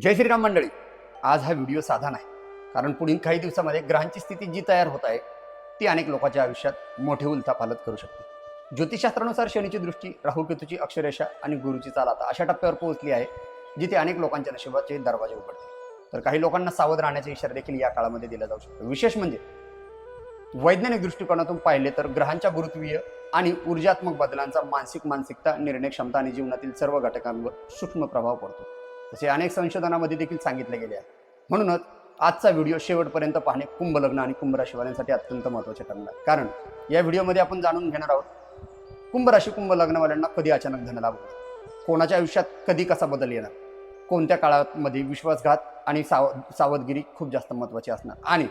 जय श्रीराम मंडळी. आज हा व्हिडिओ साधा नाही, कारण पुढील काही दिवसामध्ये ग्रहांची स्थिती जी तयार होत आहे ती अनेक लोकांच्या आयुष्यात मोठे उलथापालथ करू शकते. ज्योतिषशास्त्रानुसार शनीची दृष्टी, राहू केतूची अक्षरेषा आणि गुरुची चाल आता अशा टप्प्यावर पोहोचली आहे जिथे अनेक लोकांच्या नशिबाचे दरवाजे उघडते. तर काही लोकांना सावध राहण्याचे इशारा देखील या काळामध्ये दिला जाऊ शकतो. विशेष म्हणजे वैज्ञानिक दृष्टिकोनातून पाहिले तर ग्रहांच्या गुरुत्वीय आणि ऊर्जात्मक बदलांचा मानसिकता, निर्णय क्षमता आणि जीवनातील सर्व घटकांवर सूक्ष्म प्रभाव पडतो, असे अनेक संशोधनामध्ये देखील सांगितले गेले आहे. म्हणूनच आजचा व्हिडिओ शेवटपर्यंत पाहणे कुंभ लग्न आणि कुंभ राशी वाल्यांसाठी अत्यंत महत्त्वाचे ठरणार आहे. कारण या व्हिडिओमध्ये आपण जाणून घेणार आहोत कुंभ राशी कुंभ लग्नवाल्यांना कधी अचानक धनलाभ होतो, कोणाच्या आयुष्यात कधी कसा बदल येणार, कोणत्या काळामध्ये विश्वासघात आणि सावधगिरी खूप जास्त महत्त्वाची असणार, आणि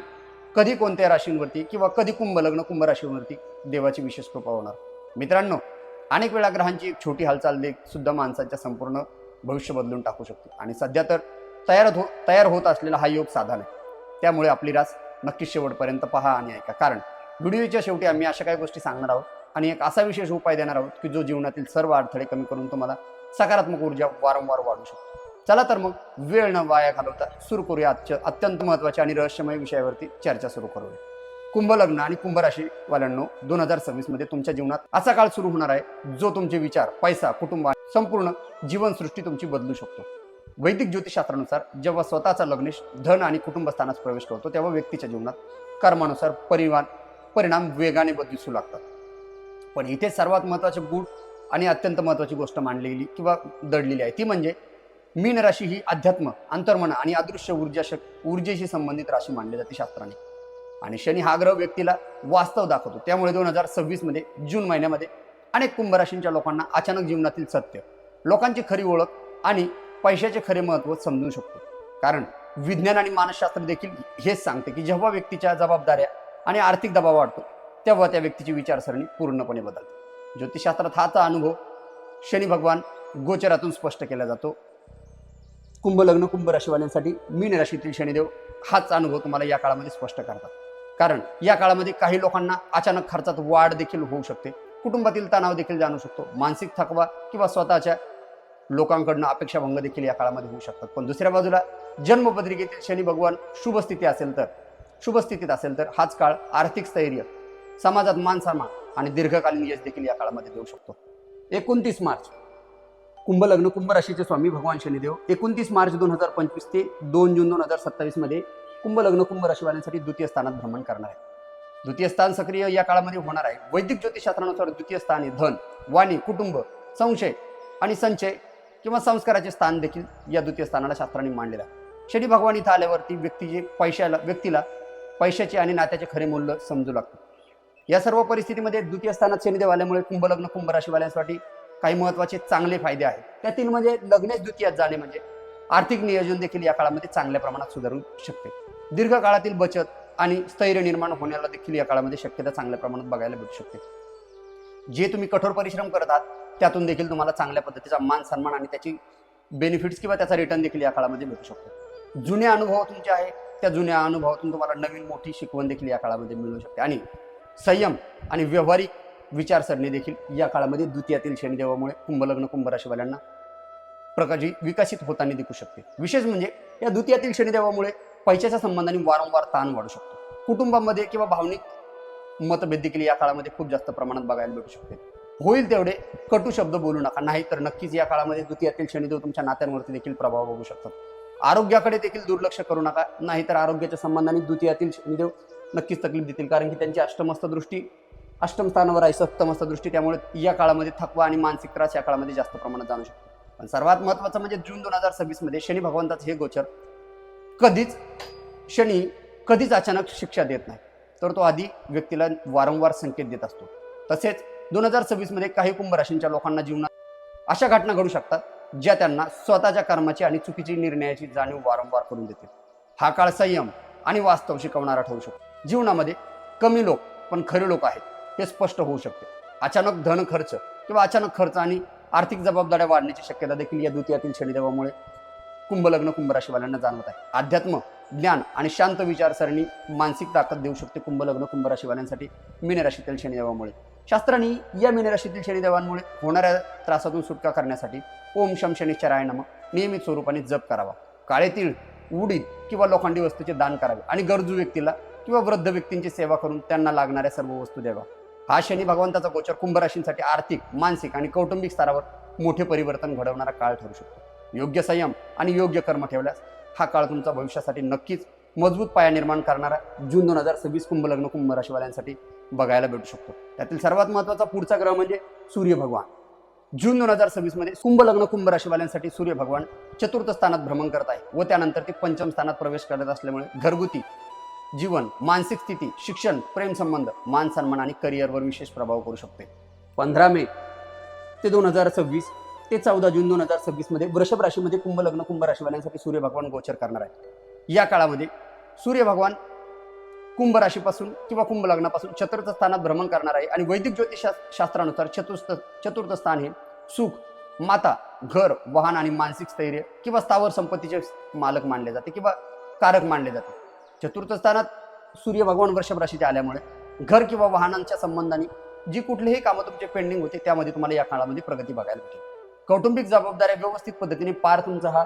कधी कोणत्या राशींवरती किंवा कधी कुंभ लग्न कुंभ राशीवरती देवाची विशेष कृपा होणार. मित्रांनो, अनेक वेळा ग्रहांची एक छोटी हालचाल सुद्धा माणसाच्या संपूर्ण भविष्य बदलून टाकू शकते. आणि सध्या तर तयार होत असलेला हा योग साधा नाही. त्यामुळे आपली रास नक्कीच शेवटपर्यंत पहा आणि ऐका, कारण व्हिडिओच्या शेवटी आम्ही अशा काही गोष्टी सांगणार आहोत आणि एक असा विशेष उपाय देणार आहोत की जो जीवनातील सर्व अडथळे कमी करून तुम्हाला सकारात्मक ऊर्जा वारंवार वाढू शकतो. चला तर मग वेळ न वाया घालवता सुरू करूया आजच्या अत्यंत महत्त्वाच्या आणि रहस्यमय विषयावरती चर्चा सुरू करूया. कुंभ लग्न आणि कुंभ राशी वाल्यांनो, 2026 मध्ये तुमच्या जीवनात असा काळ सुरू होणार आहे जो तुमचे विचार, पैसा, कुटुंब, संपूर्ण जीवनसृष्टी तुमची बदलू शकतो. वैदिक ज्योतिषशास्त्रानुसार जेव्हा स्वतःचा लग्नेश, धन आणि कुटुंब स्थानात प्रवेश करतो तेव्हा व्यक्तीच्या जीवनात कर्मानुसार परिणाम वेगाने बदलू लागतात. पण इथे सर्वात महत्त्वाचे गुण आणि अत्यंत महत्त्वाची गोष्ट मांडलेली किंवा दडलेली आहे ती म्हणजे मीन राशी ही अध्यात्म, अंतर्मन आणि अदृश्य ऊर्जेशी संबंधित राशी मानली जाते शास्त्राने. आणि शनी हा ग्रह व्यक्तीला वास्तव दाखवतो. त्यामुळे 2026 मध्ये जून महिन्यामध्ये अनेक कुंभ राशींच्या लोकांना अचानक जीवनातील सत्य, लोकांची खरी ओळख आणि पैशाचे खरे महत्त्व समजू शकतो. कारण विज्ञान आणि मानसशास्त्र देखील हेच सांगते की जेव्हा व्यक्तीच्या जबाबदाऱ्या आणि आर्थिक दबाव वाढतो तेव्हा त्या व्यक्तीची विचारसरणी पूर्णपणे बदलते. ज्योतिषशास्त्रात हाचा अनुभव शनी भगवान गोचरातून स्पष्ट केला जातो. कुंभ लग्न कुंभ राशीवाल्यांसाठी मीन राशीतील शनिदेव हाच अनुभव तुम्हाला या काळामध्ये स्पष्ट करतात. कारण या काळामध्ये काही लोकांना अचानक खर्चात वाढ देखील होऊ शकते, कुटुंबातील तणाव देखील जाणू शकतो, मानसिक थकवा किंवा स्वतःच्या लोकांकडून अपेक्षाभंग देखील या काळामध्ये होऊ शकतात. पण दुसऱ्या बाजूला जन्मपत्रिकेतील शनी भगवान शुभ स्थितीत असेल तर हाच काळ आर्थिक स्थैर्य, समाजात मान सन्मान आणि दीर्घकालीन यश देखील या काळामध्ये देऊ शकतो. 29 मार्च कुंभ लग्न कुंभ राशीचे स्वामी भगवान शनिदेव 29 मार्च 2025 ते 2 जून 2027 मध्ये कुंभ लग्न कुंभ राशीवाल्यांसाठी द्वितीय स्थानात भ्रमण करणार आहे. द्वितीय स्थान सक्रिय या काळामध्ये होणार आहे. वैदिक ज्योतिषशास्त्रानुसार द्वितीय स्थान हे धन, वाणी, कुटुंब, संशय आणि संचय किंवा संस्काराचे स्थान देखील या द्वितीय स्थानाला शास्त्राने मांडलेलं आहे. शनी भगवान इथं आल्यावरती व्यक्तीला पैशाचे आणि नात्याचे खरे मूल्य समजू लागते. या सर्व परिस्थितीमध्ये द्वितीय स्थानात शनिदेव आल्यामुळे कुंभ लग्न कुंभ राशीवाल्यांसाठी काही महत्त्वाचे चांगले फायदे आहेत. त्यातील म्हणजे लग्नेच द्वितीयात जाणे म्हणजे आर्थिक नियोजन देखील या काळामध्ये चांगल्या प्रमाणात सुधारू शकते. दीर्घकाळातील बचत आणि स्थैर्य निर्माण होण्याला देखील या काळामध्ये शक्यता चांगल्या प्रमाणात बघायला भेटू शकते. जे तुम्ही कठोर परिश्रम करत आहात त्यातून देखील तुम्हाला चांगल्या पद्धतीचा मान सन्मान आणि त्याची बेनिफिट्स किंवा त्याचा रिटर्न देखील या काळामध्ये भेटू शकतो. जुने अनुभव तुमचे आहे त्या जुन्या अनुभवातून तुम्हाला नवीन मोठी शिकवण देखील या काळामध्ये मिळू शकते. आणि संयम आणि व्यावहारिक विचारसरणी देखील या काळामध्ये द्वितीयातील शनिदेवामुळे कुंभ लग्न कुंभ राशीवाल्यांना प्रकारची विकसित होताना दिसू शकते. विशेष म्हणजे या द्वितीयातील शनिदेवामुळे पैशाच्या संबंधाने वारंवार ताण वाढू शकतो. कुटुंबामध्ये किंवा भावनिक मतभेद देखील या काळामध्ये खूप जास्त प्रमाणात बघायला भेटू शकते. होईल तेवढे कटू शब्द बोलू नका, नाही तर नक्कीच या काळामध्ये द्वितीयातील शनिदेव तुमच्या नात्यांवरती देखील प्रभाव बघू शकतात. आरोग्याकडे देखील दुर्लक्ष करू नका, नाहीतर आरोग्याच्या संबंधाने द्वितीयातील शनिदेव नक्कीच तकलीफ देतील. कारण की त्यांची अष्टम स्थानावर आहे, सप्तमस्थ दृष्टी. त्यामुळे या काळामध्ये थकवा आणि मानसिक त्रास या काळामध्ये जास्त प्रमाणात जाणू शकतो. पण सर्वात महत्त्वाचं म्हणजे जून 2026 मध्ये शनी भगवंताचं हे गोचर कधीच अचानक शिक्षा देत नाही, तर तो आधी व्यक्तीला वारंवार संकेत देत असतो. तसेच 2026 मध्ये काही कुंभ राशींच्या लोकांना जीवनात अशा घटना घडू शकतात ज्या त्यांना स्वतःच्या कर्माची आणि चुकीची निर्णयाची जाणीव वारंवार करून देतील. हा काळ संयम आणि वास्तव शिकवणारा ठरू शकतो. जीवनामध्ये कमी लोक पण खरे लोक आहेत हे स्पष्ट होऊ शकते. अचानक धन खर्च किंवा अचानक खर्च आणि आर्थिक जबाबदाऱ्या वाढण्याची शक्यता देखील या द्वितीयातील शनिदेवामुळे कुंभ लग्न कुंभ राशीवाल्यांना जाणवत आहे. अध्यात्म, ज्ञान आणि शांत विचारसरणी मानसिक ताकद देऊ शकते कुंभ लग्न कुंभ राशीवाल्यांसाठी मीन राशीतील शनिदेवामुळे. शास्त्रांनी या मीन राशीतील शनिदेवांमुळे होणाऱ्या त्रासातून सुटका करण्यासाठी ओम शम शनिश्चराय नमः नियमित स्वरूपाने जप करावा. काळे तीळ, उडीद किंवा लोखंडी वस्तूचे दान करावे आणि गरजू व्यक्तीला किंवा वृद्ध व्यक्तींची सेवा करून त्यांना लागणाऱ्या सर्व वस्तू द्यावा. हा शनी भगवंताचा गोचर कुंभ राशींसाठी आर्थिक, मानसिक आणि कौटुंबिक स्तरावर मोठे परिवर्तन घडवणारा काळ ठरू शकतो. योग्य संयम आणि योग्य कर्म ठेवल्यास हा काळ तुमच्या भविष्यासाठी नक्कीच मजबूत पाया निर्माण करणारा जून 2026 कुंभ लग्न कुंभ राशीवाल्यांसाठी बघायला भेटू शकतो. त्यातील सर्वात महत्त्वाचा पुढचा ग्रह म्हणजे सूर्य भगवान. जून 2026 मध्ये कुंभ लग्न कुंभ राशीवाल्यांसाठी सूर्य भगवान चतुर्थ स्थानात भ्रमण करत आहे व त्यानंतर ते पंचम स्थानात प्रवेश करत असल्यामुळे घरगुती जीवन, मानसिक स्थिती, शिक्षण, प्रेम संबंध, मान सन्मान आणि करिअरवर विशेष प्रभाव करू शकते. 15 मे ते 2026 ते 14 जून 2026 मध्ये वृषभ राशीमध्ये कुंभ लग्न कुंभ राशीवाल्यांसाठी सूर्य भगवान गोचर करणार आहे. या काळामध्ये सूर्य भगवान कुंभ राशीपासून किंवा कुंभ लग्नापासून चतुर्थ स्थानात भ्रमण करणार आहे आणि वैदिक ज्योतिष शास्त्रानुसार चतुर्थ स्थान हे सुख, माता, घर, वाहन आणि मानसिक स्थैर्य किंवा स्थावर संपत्तीचे मालक मानले जाते किंवा कारक मानले जाते. चतुर्थ स्थानात सूर्य भगवान वृषभ राशीचे आल्यामुळे घर किंवा वाहनांच्या संबंधाने जी कुठलीही कामं तुमचे पेंडिंग होते त्यामध्ये तुम्हाला या काळामध्ये प्रगती बघायला भेटेल. कौटुंबिक जबाबदाऱ्या व्यवस्थित पद्धतीने पार तुमचा हा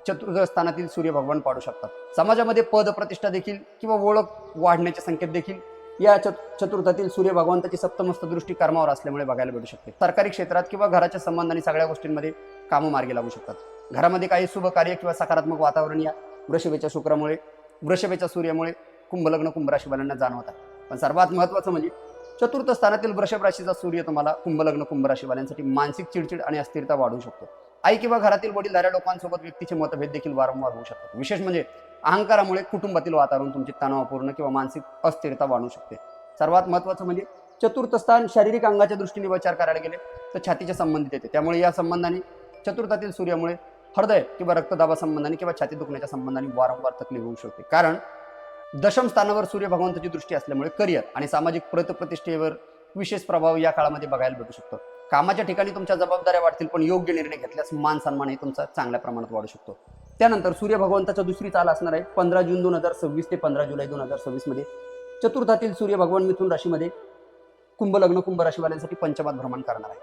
चतुर्थ स्थानातील सूर्य भगवान पाडू शकतात. समाजामध्ये पद प्रतिष्ठा देखील किंवा ओळख वाढण्याचे संकेत देखील या चतुर्थातील सूर्य भगवंताची सप्तमस्त दृष्टी कर्मावर असल्यामुळे बघायला भेटू शकते. सरकारी क्षेत्रात किंवा घराच्या संबंधाने सगळ्या गोष्टींमध्ये कामं मार्गी लागू शकतात. घरामध्ये काही शुभ कार्य किंवा सकारात्मक वातावरण या वृषभेच्या सूर्यामुळे कुंभ लग्न कुंभ राशीवाल्यांना जाणवत आहे. पण सर्वात महत्त्वाचं म्हणजे चतुर्थ स्थानातील वृषभ राशीचा सूर्य तुम्हाला कुंभ लग्न कुंभ राशीवाल्यांसाठी मानसिक चिडचिड आणि अस्थिरता वाढवू शकतो. आई किंवा घरातील वडीलधाऱ्या लोकांसोबत व्यक्तीचे मतभेद देखील वारंवार होऊ शकतात. विशेष म्हणजे अहंकारामुळे कुटुंबातील वातावरण तुमची तणावपूर्ण किंवा मानसिक अस्थिरता वाढवू शकते. सर्वात महत्त्वाचं म्हणजे चतुर्थ स्थान शारीरिक अंगाच्या दृष्टीने विचार करायला गेले तर छातीच्या संबंधित येते. त्यामुळे या संबंधाने चतुर्थातील सूर्यामुळे हृदय किंवा रक्तदाबा संबंधाने किंवा छाती दुखण्याच्या संबंधाने वारंवार तकलीफ होऊ शकते. कारण दशम स्थानावर सूर्य भगवंताची दृष्टी असल्यामुळे करिअर आणि सामाजिक प्रतिष्ठेवर विशेष प्रभाव या काळामध्ये बघायला भेटू शकतो. कामाच्या ठिकाणी तुमच्या जबाबदाऱ्या वाढतील पण योग्य निर्णय घेतल्यास मान सन्मानही तुमचा चांगल्या प्रमाणात वाढू शकतो. त्यानंतर सूर्य भगवंताचा दुसरी चाल असणार आहे 15 जून 2026 ते 15 जुलै 2026 मध्ये चतुर्थातील सूर्य भगवान मिथुन राशीमध्ये कुंभ लग्न कुंभ राशीवाल्यांसाठी पंचमात भ्रमण करणार आहे.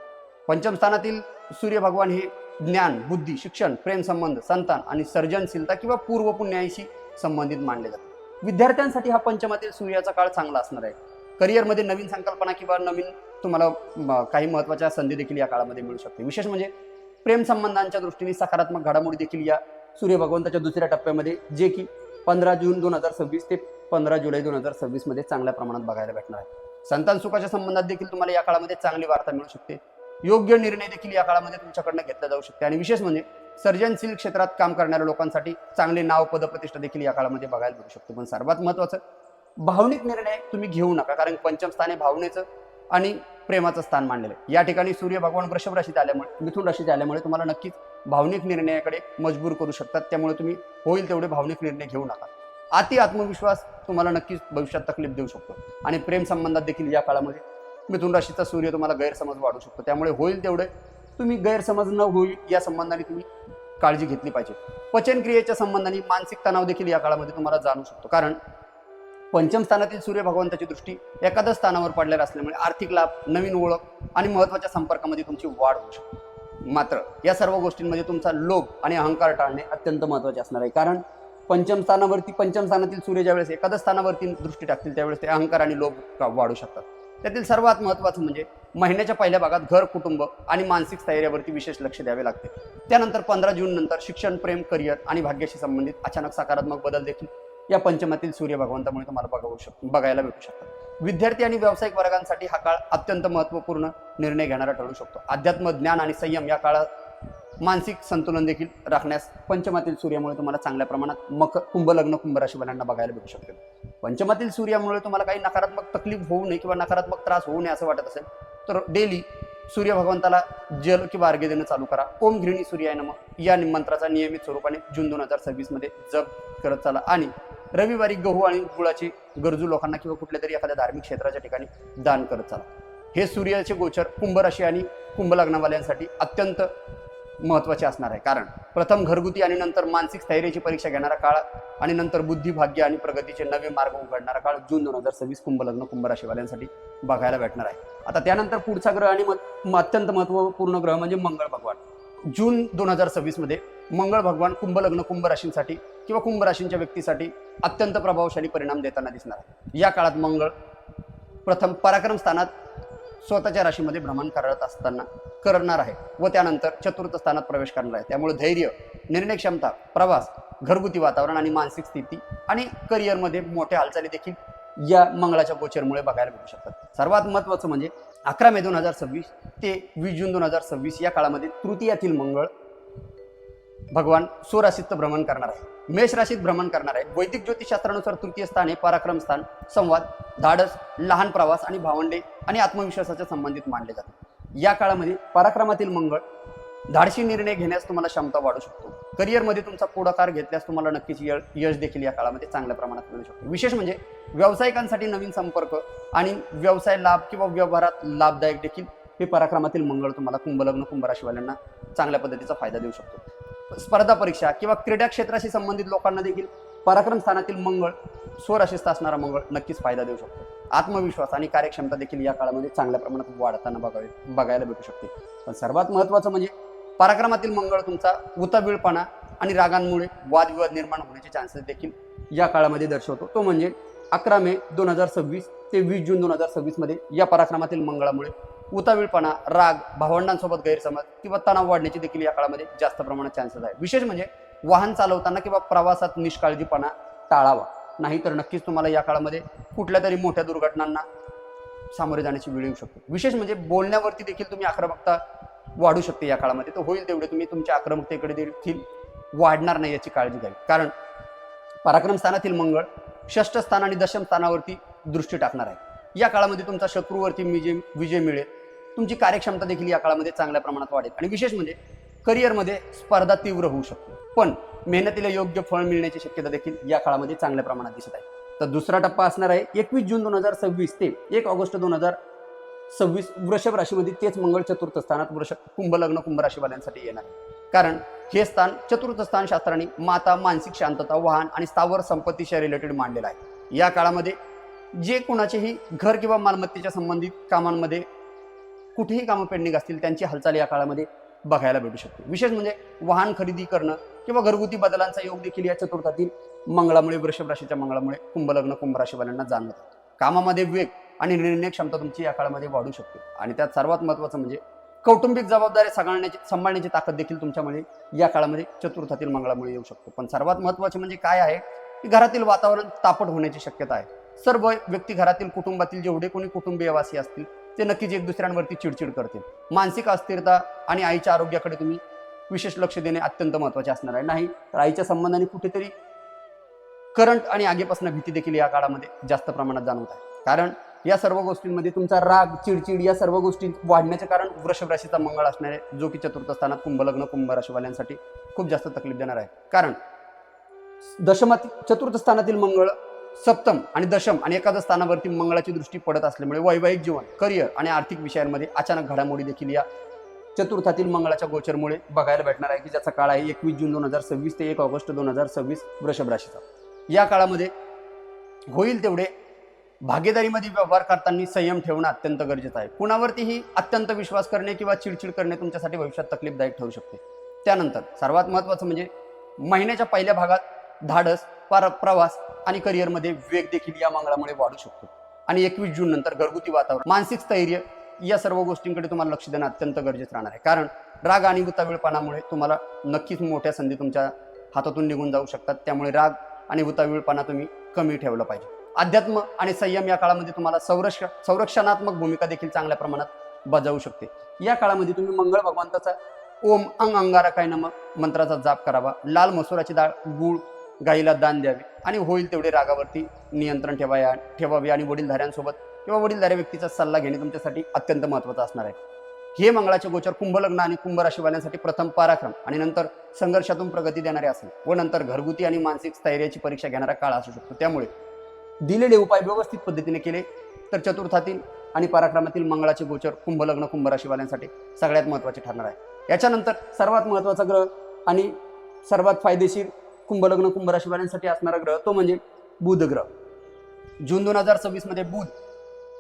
पंचम स्थानातील सूर्य भगवान हे ज्ञान, बुद्धी, शिक्षण, प्रेम संबंध, संतान आणि सर्जनशीलता किंवा पूर्व पुण्याशी संबंधित मानले जाते. विद्यार्थ्यांसाठी हा पंचमातील सूर्याचा काळ चांगला असणार आहे. करिअरमध्ये नवीन संकल्पना किंवा नवीन तुम्हाला काही महत्त्वाच्या संधी देखील या काळामध्ये मिळू शकते. विशेष म्हणजे प्रेम संबंधांच्या दृष्टीने सकारात्मक घडामोडी देखील या सूर्य भगवंताच्या दुसऱ्या टप्प्यामध्ये जे की 15 जून 2026 ते 15 जुलै 2026 मध्ये चांगल्या प्रमाणात बघायला भेटणार आहे. संतान सुखाच्या संबंधात देखील तुम्हाला या काळामध्ये चांगली वार्ता मिळू शकते. योग्य निर्णय देखील या काळामध्ये तुमच्याकडनं घेतला जाऊ शकते आणि विशेष म्हणजे सर्जनशील क्षेत्रात काम करणाऱ्या लोकांसाठी चांगले नाव, पद, प्रतिष्ठा देखील या काळामध्ये बघायला मिळू शकते. पण सर्वात महत्त्वाचं भावनिक निर्णय तुम्ही घेऊ नका, कारण पंचम स्थान हे भावनेचं आणि प्रेमाचं स्थान मानलेलं आहे. या ठिकाणी सूर्य भगवान वृषभ राशीत आल्यामुळे मिथुन राशीत आल्यामुळे तुम्हाला नक्कीच भावनिक निर्णयाकडे मजबूर करू शकतात. त्यामुळे तुम्ही होईल तेवढे भावनिक निर्णय घेऊ नका. अति आत्मविश्वास तुम्हाला नक्कीच भविष्यात तकलीफ देऊ शकतो आणि प्रेम संबंधात देखील या काळामध्ये मिथुन राशीचा सूर्य तुम्हाला गैरसमज वाढू शकतो. त्यामुळे होईल तेवढे तुम्ही गैरसमज न होईल या संबंधाने तुम्ही काळजी घेतली पाहिजे. पचन क्रियेच्या संबंधाने मानसिक तणाव देखील या काळामध्ये तुम्हाला जाणू शकतो, कारण पंचम स्थानातील सूर्य भगवंताची दृष्टी एकादश स्थानावर पडलेला असल्यामुळे आर्थिक लाभ, नवीन ओळख आणि महत्त्वाच्या संपर्कामध्ये तुमची वाढ होऊ शकते. मात्र या सर्व गोष्टींमध्ये तुमचा लोभ आणि अहंकार टाळणे अत्यंत महत्त्वाचे असणार आहे, कारण पंचम स्थानातील सूर्य ज्यावेळेस एकादश स्थानावरती दृष्टी टाकतील त्यावेळेस ते अहंकार आणि लोभ वाढू शकतात. त्यातील सर्वात महत्त्वाचं म्हणजे महिन्याच्या पहिल्या भागात घर, कुटुंब आणि मानसिक स्थैर्यावरती विशेष लक्ष द्यावे लागते. त्यानंतर 15 जून नंतर शिक्षण, प्रेम, करिअर आणि भाग्याशी संबंधित अचानक सकारात्मक बदल देखील या पंचमातील सूर्य भगवंतामुळे तुम्हाला बघायला भेटू शकतात. विद्यार्थी आणि व्यावसायिक वर्गांसाठी हा काळ अत्यंत महत्त्वपूर्ण निर्णय घेणारा ठरू शकतो. अध्यात्म, ज्ञान आणि संयम या काळात मानसिक संतुलन देखील राखण्यास पंचमातील सूर्यामुळे तुम्हाला चांगल्या प्रमाणात कुंभ लग्न कुंभ राशीवाल्यांना बघायला भेटू शकते. पंचमातील सूर्यामुळे तुम्हाला काही नकारात्मक तकलीफ होऊ नये किंवा नकारात्मक त्रास होऊ नये असं वाटत असेल तर डेली सूर्य भगवंताला जल किंवा अर्घ्य देणं चालू करा. ओम घृणी सूर्याय नमः या मंत्राचा नियमित स्वरूपाने जून 2026 मध्ये जप करत चला आणि रविवारी गहू आणि गुळाची गरजू लोकांना किंवा कुठल्या तरी एखाद्या धार्मिक क्षेत्राच्या ठिकाणी दान करत चला. हे सूर्याचे गोचर कुंभ राशी आणि कुंभ लग्नवाल्यांसाठी अत्यंत महत्त्वाचे असणार आहे, कारण प्रथम घरगुती आणि नंतर मानसिक स्थैर्याची परीक्षा घेणारा काळ आणि नंतर बुद्धी, भाग्य आणि प्रगतीचे नवे मार्ग उघडणारा काळ जून 2026 कुंभ लग्न कुंभ राशीवाल्यांसाठी बघायला भेटणार आहे. आता त्यानंतर पुढचा ग्रह आणि अत्यंत महत्त्वपूर्ण ग्रह म्हणजे मंगळ भगवान. जून 2026 मध्ये मंगळ भगवान कुंभ लग्न कुंभ राशींसाठी किंवा कुंभ राशींच्या व्यक्तीसाठी अत्यंत प्रभावशाली परिणाम देताना दिसणार आहे। या काळात मंगळ प्रथम पराक्रम स्थानात स्वतःच्या राशीमध्ये भ्रमण करणार आहे व त्यानंतर चतुर्थ स्थानात प्रवेश करणार आहे। त्यामुळे धैर्य, निर्णय क्षमता, प्रवास, घरगुती वातावरण आणि मानसिक स्थिती आणि करिअरमध्ये मोठ्या हालचाली देखील या मंगळाच्या गोचरमुळे बघायला मिळू शकतात। सर्वात महत्त्वाचं म्हणजे 11 मे 2026 ते 20 जून 2026 या काळामध्ये तृतीयातील मंगळ भगवान स्वराशीत भ्रमण करणार आहे, मेष राशीत भ्रमण करणार आहे। वैदिक ज्योतिषशास्त्रानुसार तृतीय स्थान हे पराक्रम स्थान, संवाद, धाडस, लहान प्रवास आणि भावंडे आणि आत्मविश्वासाच्या संबंधित मानले जाते। या काळामध्ये पराक्रमातील मंगळ धाडसी निर्णय घेण्यास तुम्हाला क्षमता वाढू शकतो। करिअरमध्ये तुमचा पुढाकार घेतल्यास तुम्हाला नक्कीच यश देखील या काळामध्ये चांगल्या प्रमाणात मिळू शकतो। विशेष म्हणजे व्यावसायिकांसाठी नवीन संपर्क आणि व्यवसाय लाभ किंवा व्यवहारात लाभदायक देखील हे पराक्रमातील मंगळ तुम्हाला कुंभ लग्न कुंभ राशीवाल्यांना चांगल्या पद्धतीचा फायदा देऊ शकतो। स्पर्धा परीक्षा किंवा क्रीडा क्षेत्राशी संबंधित लोकांना देखील पराक्रम स्थानातील मंगळ स्वराशीस्थ असणारा मंगळ नक्कीच फायदा देऊ शकतो। आत्मविश्वास आणि कार्यक्षमता देखील या काळामध्ये चांगल्या प्रमाणात वाढताना बघायला भेटू शकते। पण सर्वात महत्त्वाचं म्हणजे पराक्रमातील मंगळ तुमचा उतावीळपणा आणि रागांमुळे वादविवाद निर्माण होण्याचे चान्सेस देखील या काळामध्ये दर्शवतो। तो म्हणजे 11 मे 2026 ते 20 जून 2026 मध्ये या पराक्रमातील मंगळामुळे उतावीळपणा, राग, भावंडांसोबत गैरसमज किंवा तणाव वाढण्याची देखील या काळामध्ये जास्त प्रमाणात चान्सेस आहे। विशेष म्हणजे वाहन चालवताना किंवा प्रवासात निष्काळजीपणा टाळावा, नाहीतर नक्कीच तुम्हाला या काळामध्ये कुठल्या तरी मोठ्या दुर्घटनांना सामोरे जाण्याची वेळ येऊ शकते। विशेष म्हणजे बोलण्यावरती देखील तुम्ही आक्रमकता वाढू शकते या काळामध्ये। तर होईल तेवढे तुम्ही तुमच्या आक्रमकतेकडे देखील वाढणार नाही याची काळजी घ्यावी, कारण पराक्रम स्थानातील मंगळ षष्ठ स्थान आणि दशम स्थानावरती दृष्टी टाकणार आहे। या काळामध्ये तुमचा शत्रूवरती विजय मिळेल, तुमची कार्यक्षमता देखील या काळामध्ये चांगल्या प्रमाणात वाढेल आणि विशेष म्हणजे करिअरमध्ये स्पर्धा तीव्र होऊ शकते, पण मेहनतीला योग्य फळ मिळण्याची शक्यता देखील या काळामध्ये चांगल्या प्रमाणात दिसत आहे। तर दुसरा टप्पा असणार आहे 21 जून 2026 ते 1 ऑगस्ट 2026 वृषभ राशीमध्ये तेच मंगळ चतुर्थ स्थानात कुंभ लग्न कुंभ राशीवाल्यांसाठी येणार आहे। कारण हे स्थान चतुर्थ स्थान शास्त्राने माता, मानसिक शांतता, वाहन आणि स्थावर संपत्तीशी रिलेटेड मांडलेलं आहे। या काळामध्ये जे कुणाचेही घर किंवा मालमत्तेच्या संबंधित कामांमध्ये कुठेही कामं पेंडिंग असतील त्यांची हालचाल या काळामध्ये बघायला भेटू शकते। विशेष म्हणजे वाहन खरेदी करणं किंवा घरगुती बदलांचा योग देखील या चतुर्थातील मंगळामुळे, वृषभ राशीच्या मंगळामुळे कुंभ लग्न कुंभ राशीवाल्यांना जाणवतं। कामामध्ये वेग आणि निर्णय क्षमता तुमची या काळामध्ये वाढू शकते आणि त्यात सर्वात महत्त्वाचं म्हणजे कौटुंबिक जबाबदारी सांभाळण्याची ताकद देखील तुमच्यामध्ये या काळामध्ये चतुर्थातील मंगळामुळे येऊ शकतो। पण सर्वात महत्त्वाचे म्हणजे काय आहे की घरातील वातावरण तापट होण्याची शक्यता आहे। सर्व व्यक्ती घरातील कुटुंबातील जेवढे कोणी कुटुंबीयवासी असतील ते नक्कीच एक दुसऱ्यांवरती चिडचिड करतील। मानसिक अस्थिरता आणि आईच्या आरोग्याकडे तुम्ही विशेष लक्ष देणे अत्यंत महत्त्वाचे असणार आहे, नाही तर आईच्या संबंधाने कुठेतरी करंट आणि आगीपासून भीती देखील या काळामध्ये जास्त प्रमाणात जाणवत आहे। कारण या सर्व गोष्टींमध्ये तुमचा राग, चिडचिड या सर्व गोष्टी वाढण्याचे कारण वृषभ राशीचा मंगळ असणार आहे, जो की चतुर्थ स्थानात कुंभ लग्न कुंभ राशीवाल्यांसाठी खूप जास्त तकलीफ देणार आहे। कारण चतुर्थ स्थानातील मंगळ सप्तम आणि दशम आणि एकादश स्थानावरती मंगळाची दृष्टी पडत असल्यामुळे वैवाहिक जीवन, करिअर आणि आर्थिक विषयांमध्ये अचानक घडामोडी देखील या चतुर्थातील मंगळाच्या गोचरमुळे बघायला भेटणार आहे, की ज्याचा काळ आहे 21 जून 2026 ते 1 ऑगस्ट 2026 वृषभ राशीचा। या काळामध्ये होईल तेवढे भागीदारीमध्ये व्यवहार करताना संयम ठेवणं अत्यंत गरजेचं आहे। कुणावरतीही अत्यंत विश्वास करणे किंवा चिडचिड करणे तुमच्यासाठी भविष्यात तकलीफदायक ठरू शकते। त्यानंतर सर्वात महत्त्वाचं म्हणजे महिन्याच्या पहिल्या भागात धाडस, प्रवास आणि करिअरमध्ये वेग देखील या मंगळामुळे वाढू शकतो आणि 21 जून नंतर घरगुती वातावरण, मानसिक स्थैर्य या सर्व गोष्टींकडे तुम्हाला लक्ष देणं अत्यंत गरजेचं राहणार आहे। कारण राग आणि उतावीळपणामुळे तुम्हाला नक्कीच मोठ्या संधी तुमच्या हातातून निघून जाऊ शकतात। त्यामुळे राग आणि उतावीळपणा तुम्ही कमी ठेवला पाहिजे। अध्यात्म आणि संयम या काळामध्ये तुम्हाला संरक्षणात्मक भूमिका देखील चांगल्या प्रमाणात बजावू शकते। या काळामध्ये तुम्ही मंगळ भगवंताचा ओम अंगारकाय नमः मंत्राचा जाप करावा, लाल मसुराची डाळ, गूळ गाईला दान द्यावे आणि होईल तेवढे रागावरती नियंत्रण ठेवावे आणि वडीलधाऱ्यांसोबत किंवा वडीलधाऱ्या व्यक्तीचा सल्ला घेणे तुमच्यासाठी अत्यंत महत्त्वाचं असणार आहे। हे मंगळाचे गोचर कुंभ लग्न आणि कुंभ राशीवाल्यांसाठी प्रथम पराक्रम आणि नंतर संघर्षातून प्रगती देणारे असेल व नंतर घरगुती आणि मानसिक स्थैर्याची परीक्षा घेणारा काळ असू शकतो। त्यामुळे दिलेले उपाय व्यवस्थित पद्धतीने केले तर चतुर्थातील आणि पराक्रमातील मंगळाचे गोचर कुंभ लग्न कुंभ राशीवाल्यांसाठी सगळ्यात महत्त्वाचे ठरणार आहे। याच्यानंतर सर्वात महत्त्वाचा ग्रह आणि सर्वात फायदेशीर कुंभ लग्न कुंभ राशीवाल्यांसाठी असणारा ग्रह तो म्हणजे बुध ग्रह। जून 2026 मध्ये बुध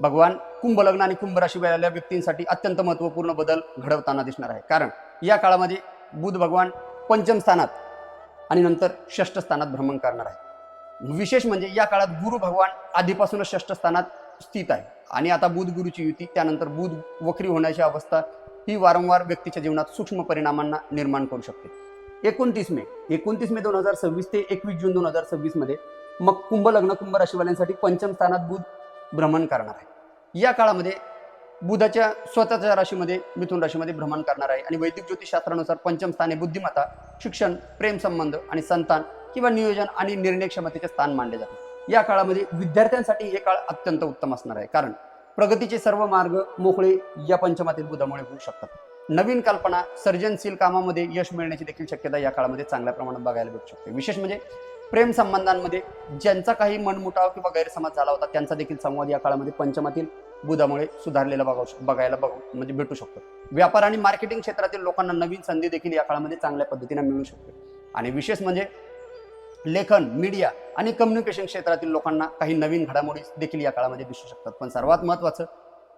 भगवान कुंभ लग्न आणि कुंभ राशीवाल्या व्यक्तींसाठी अत्यंत महत्त्वपूर्ण बदल घडवताना दिसणार आहे। कारण या काळामध्ये बुध भगवान पंचम स्थानात आणि नंतर षष्ठ स्थानात भ्रमण करणार आहे। विशेष म्हणजे या काळात गुरु भगवान आधीपासूनच षष्ठ स्थानात स्थित आहे आणि आता बुध गुरुची युती, त्यानंतर बुध वक्री होण्याची अवस्था ही वारंवार व्यक्तीच्या जीवनात सूक्ष्म परिणामांना निर्माण करू शकते। 29 मे 2026 ते 21 जून 2026 मध्ये मग कुंभ लग्न कुंभ राशीवाल्यांसाठी पंचम स्थानात बुध भ्रमण करणार आहे। या काळामध्ये बुधाच्या स्वतःच्या राशीमध्ये मिथुन राशीमध्ये भ्रमण करणार आहे आणि वैदिक ज्योतिषशास्त्रानुसार पंचम स्थाने बुद्धिमत्ता, शिक्षण, प्रेम संबंध आणि संतान किंवा नियोजन आणि निर्णय क्षमतेचे स्थान मानले जाते। या काळामध्ये विद्यार्थ्यांसाठी हे काळ अत्यंत उत्तम असणार आहे, कारण प्रगतीचे सर्व मार्ग मोकळे या पंचमातील बुधामुळे होऊ शकतात। नवीन कल्पना, सर्जनशील कामामध्ये यश मिळण्याची देखील शक्यता या काळामध्ये चांगल्या प्रमाणात बघायला भेटू शकते। विशेष म्हणजे प्रेम संबंधांमध्ये ज्यांचा काही मनमुटाव किंवा गैरसमज झाला होता त्यांचा देखील संवाद या काळामध्ये पंचमातील बुधामुळे सुधारलेला बघायला म्हणजे भेटू शकतो। व्यापार आणि मार्केटिंग क्षेत्रातील लोकांना नवीन संधी देखील या काळामध्ये चांगल्या पद्धतीने मिळू शकते आणि विशेष म्हणजे लेखन, मीडिया आणि कम्युनिकेशन क्षेत्रातील लोकांना काही नवीन घडामोडी देखील या काळामध्ये दिसू शकतात। पण सर्वात महत्त्वाचं,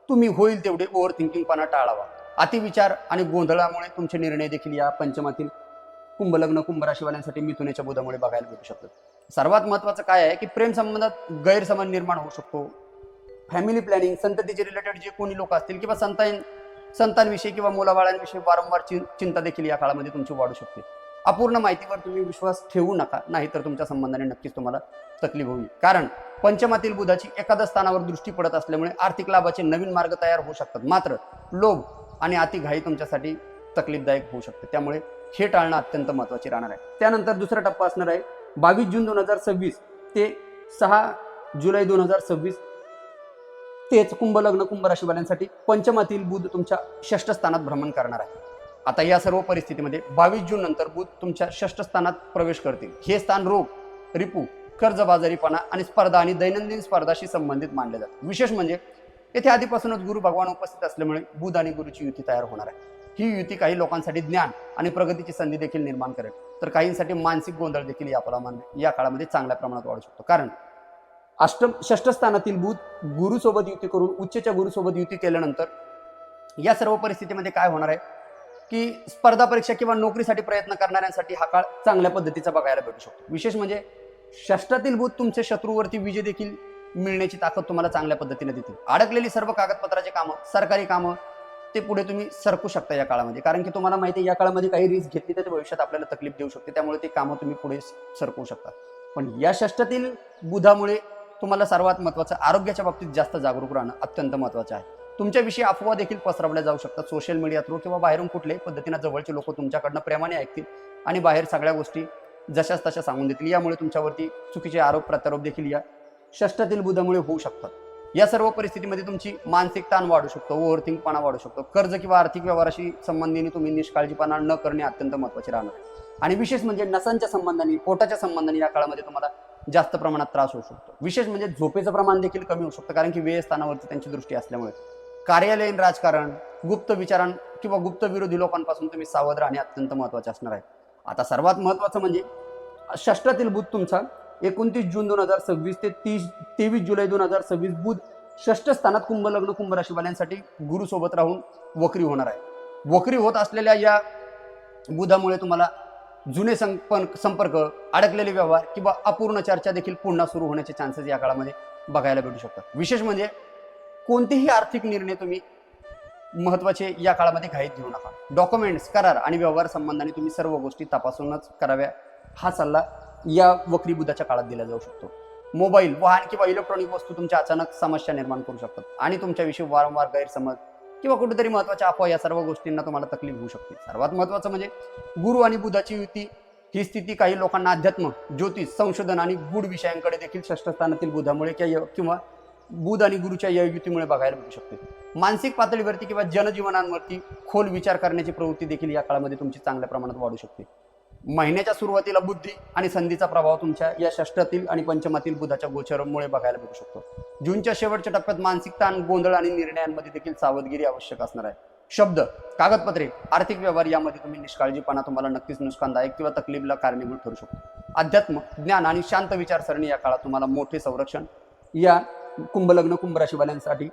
तुम्ही होईल तेवढे ओव्हर थिंकिंगपणा टाळावा। अतिविचार आणि गोंधळामुळे तुमचे निर्णय देखील या पंचमातील कुंभ लग्न कुंभ राशीवाल्यांसाठी मिथुनेच्या बुधामुळे बघायला भेटू शकतात। सर्वात महत्त्वाचं काय आहे की प्रेम संबंधात गैरसमज निर्माण होऊ शकतो। फॅमिली प्लॅनिंग, संततीचे रिलेटेड जे कोणी लोक असतील किंवा संतांविषयी किंवा मुलाबाळांविषयी वारंवार चिंता देखील या काळामध्ये तुमची वाढू शकते। अपूर्ण माहितीवर तुम्ही विश्वास ठेवू नका, नाहीतर तुमच्या संबंधाने नक्कीच तुम्हाला तकलीफ होईल, कारण पंचमातील बुधाची एखाद्या स्थानावर दृष्टी पडत असल्यामुळे आर्थिक लाभाचे नवीन मार्ग तयार होऊ शकतात। मात्र लोभ आणि अतिघाई तुमच्यासाठी तकलीफदायक होऊ शकते, त्यामुळे हे टाळणं अत्यंत महत्त्वाचे राहणार आहे। त्यानंतर दुसरा टप्पा असणार आहे 22 जून 2026 ते 6 जुलै 2026। तेच कुंभ लग्न कुंभ राशीवाल्यांसाठी पंचमातील बुध तुमच्या षष्ठ स्थानात भ्रमण करणार आहे। आता या सर्व परिस्थितीमध्ये 22 जून नंतर बुध तुमच्या षष्ठ स्थानात प्रवेश करतील। हे स्थान रोग, रिपू, कर्जबाजारीपणा आणि स्पर्धा आणि दैनंदिन स्पर्धाशी संबंधित मानले जाते। विशेष म्हणजे येथे आधीपासूनच गुरु भगवान उपस्थित असल्यामुळे बुध आणि गुरुची युती तयार होणार आहे। ही युती काही लोकांसाठी ज्ञान आणि प्रगतीची संधी देखील निर्माण करेल, तर काहींसाठी मानसिक गोंधळ देखील या काळामध्ये चांगल्या प्रमाणात वाढू शकतो, कारण षष्ठ स्थानातील बुध गुरुसोबत युती करून उच्चच्या गुरुसोबत युती केल्यानंतर या सर्व परिस्थितीमध्ये काय होणार आहे की स्पर्धा परीक्षा किंवा नोकरीसाठी प्रयत्न करणाऱ्यांसाठी हा काळ चांगल्या पद्धतीचा बघायला भेटू शकतो। विशेष म्हणजे षष्ठातील बुध तुमचे शत्रूवरती विजय देखील मिळण्याची ताकद तुम्हाला चांगल्या पद्धतीने देतील। अडकलेली सर्व कागदपत्राचे कामं, सरकारी कामं ते पुढे तुम्ही सरकू शकता या काळामध्ये, कारण की तुम्हाला माहिती आहे या काळामध्ये काही रिस्क घेतली तर ते भविष्यात आपल्याला तकलीफ देऊ शकते, त्यामुळे ते कामं तुम्ही पुढे सरकवू शकता। पण या षष्ठातील बुधामुळे तुम्हाला सर्वात महत्त्वाचं आरोग्याच्या बाबतीत जास्त जागरूक राहणं अत्यंत महत्त्वाचं आहे। तुमच्याविषयी अफवा देखील पसरवल्या जाऊ शकतात सोशल मीडिया थ्रू किंवा बाहेरून कुठल्याही पद्धतीने जवळचे लोक तुमच्याकडनं प्रेमाने ऐकतील आणि बाहेर सगळ्या गोष्टी जशाच तशा सांगून देतील। यामुळे तुमच्यावरती चुकीचे आरोप प्रत्यारोप देखील या षष्ठातील बुधामुळे होऊ शकतात। या सर्व परिस्थितीमध्ये तुमची मानसिक ताण वाढू शकतो, ओव्हरथिंकपणा वाढू शकतो। कर्ज किंवा आर्थिक व्यवहाराशी संबंधीने तुम्ही निष्काळजीपणा न करणे अत्यंत महत्त्वाचे राहणार आहे। आणि विशेष म्हणजे नसांच्या संबंधाने, पोटाच्या संबंधाने या काळामध्ये तुम्हाला जास्त प्रमाणात त्रास होऊ शकतो। विशेष म्हणजे झोपेचं प्रमाण देखील कमी होऊ शकतं, कारण की व्यय स्थानावरती त्यांची दृष्टी असल्यामुळे कार्यालयीन राजकारण, गुप्त विचारां किंवा गुप्त विरोधी लोकांपासून तुम्ही सावध राहणे अत्यंत महत्त्वाचे असणार आहे। आता सर्वात महत्त्वाचं म्हणजे षष्ठातील बुध तुमचा 29 जून 2026 ते 23 जुलै 2026 बुध षष्ठ स्थानात कुंभ लग्न कुंभ राशीवाल्यांसाठी गुरुसोबत राहून वक्री होणार आहे। वक्री होत असलेल्या या बुधामुळे तुम्हाला जुने संपर्क, अडकलेले व्यवहार किंवा अपूर्ण चर्चा देखील पुन्हा सुरू होण्याचे चान्सेस या काळामध्ये बघायला भेटू शकतात। विशेष म्हणजे कोणतेही आर्थिक निर्णय तुम्ही महत्त्वाचे या काळामध्ये घाईत घेऊ नका। डॉक्युमेंट्स, करार आणि व्यवहार संबंधाने तुम्ही सर्व गोष्टी तपासूनच कराव्या, हा सल्ला या वक्री बुधाच्या काळात दिला जाऊ शकतो। मोबाईल, वाहन किंवा इलेक्ट्रॉनिक वस्तू तुमच्या अचानक समस्या निर्माण करू शकतात आणि तुमच्याविषयी वारंवार गैरसमज किंवा कुठेतरी महत्त्वाच्या अफवा या सर्व गोष्टींना तुम्हाला तकलीफ होऊ शकते। सर्वात महत्त्वाचं म्हणजे गुरु आणि बुधाची युती ही स्थिती काही लोकांना अध्यात्म, ज्योतिष, संशोधन आणि गूढ विषयांकडे देखील षष्ठ स्थानातील बुधामुळे किंवा बुध आणि गुरुच्या या युतीमुळे बघायला मिळू शकते। मानसिक पातळीवरती किंवा जनजीवनांवरती खोल विचार करण्याची प्रवृत्ती देखील या काळामध्ये तुमची चांगल्या प्रमाणात वाढू शकते। महिन्याच्या सुरुवातीला बुद्धी आणि संधीचा प्रभाव तुमच्या या षष्ठातील आणि पंचमातील बुधाच्या गोचरामुळे बघायला भेटू शकतो। जूनच्या शेवटच्या टप्प्यात मानसिक ताण, गोंधळ आणि निर्णयांमध्ये देखील सावधगिरी आवश्यक असणार आहे। शब्द, कागदपत्रे, आर्थिक व्यवहार यामध्ये तुम्ही निष्काळजीपणा तुम्हाला नक्कीच नुकसानदायक किंवा तकलीफला कारणीभूत ठरू शकतो। अध्यात्म, ज्ञान आणि शांत विचारसरणी या काळात तुम्हाला मोठे संरक्षण या कुंभ लग्न कुंभ राशीवाल्यांसाठी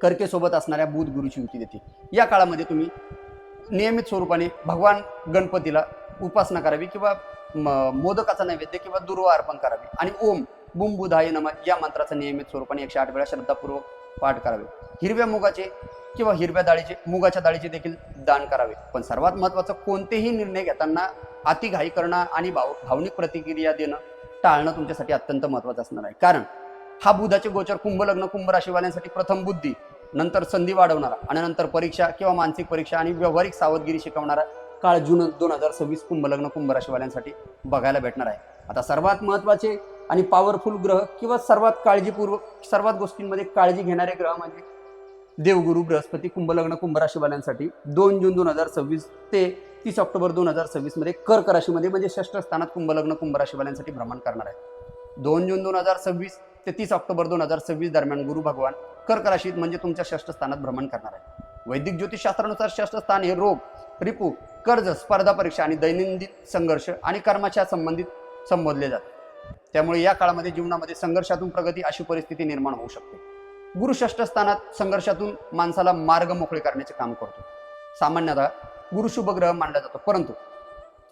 कर्केसोबत असणाऱ्या बुध गुरुची युती देते। या काळामध्ये तुम्ही नियमित स्वरूपाने भगवान गणपतीला उपासना करावी किंवा मोदकाचा नैवेद्य किंवा दुर्वा अर्पण करावी आणि ओम बुम बुधाय नमः या मंत्राचा नियमित स्वरूपाने 108 वेळा श्रद्धापूर्वक पाठ करावे. हिरव्या मुगाचे किंवा हिरव्या डाळीचे मुगाच्या डाळीचे देखील दान करावे. पण सर्वात महत्त्वाचं, कोणतेही निर्णय घेताना अतिघाई करणं आणि भावनिक प्रतिक्रिया देणं टाळणं तुमच्यासाठी अत्यंत महत्त्वाचं असणार आहे. कारण हा बुधाचे गोचर कुंभ लग्न कुंभ राशीवाल्यांसाठी प्रथम बुद्धी, नंतर संधी वाढवणारा आणि नंतर परीक्षा किंवा मानसिक परीक्षा आणि व्यावहारिक सावधगिरी शिकवणारा काळ जून 2026 कुंभ लग्न कुंभ राशीवाल्यांसाठी बघायला भेटणार आहे. आता सर्वात महत्त्वाचे आणि पॉवरफुल ग्रह किंवा सर्वात काळजीपूर्वक सर्वात गोष्टींमध्ये काळजी घेणारे ग्रह म्हणजे देवगुरु बृहस्पती कुंभ लग्न कुंभ राशीवाल्यांसाठी 2 जून 2026 ते 30 ऑक्टोबर 2026 मध्ये कर्क राशीमध्ये म्हणजे षष्ठ स्थानात कुंभ लग्न कुंभ राशीवाल्यांसाठी भ्रमण करणार आहे. 2 जून 2026 ते 30 ऑक्टोबर 2026 दरम्यान गुरु भगवान कर्क राशीत म्हणजे तुमच्या षष्ठ स्थानात भ्रमण करणार आहे. वैदिक ज्योतिषशास्त्रानुसार षष्ठ स्थान हे रोग, रिपू, कर्ज, स्पर्धा परीक्षा आणि दैनंदिन संघर्ष आणि कर्माच्या संबंधित संबोधले जाते. त्यामुळे या काळामध्ये जीवनामध्ये संघर्षातून प्रगती अशी परिस्थिती निर्माण होऊ शकते. गुरु षष्ठ स्थानात संघर्षातून माणसाला मार्ग मोकळे करण्याचे काम करतो. सामान्यतः गुरु शुभ ग्रह मानला जातो, परंतु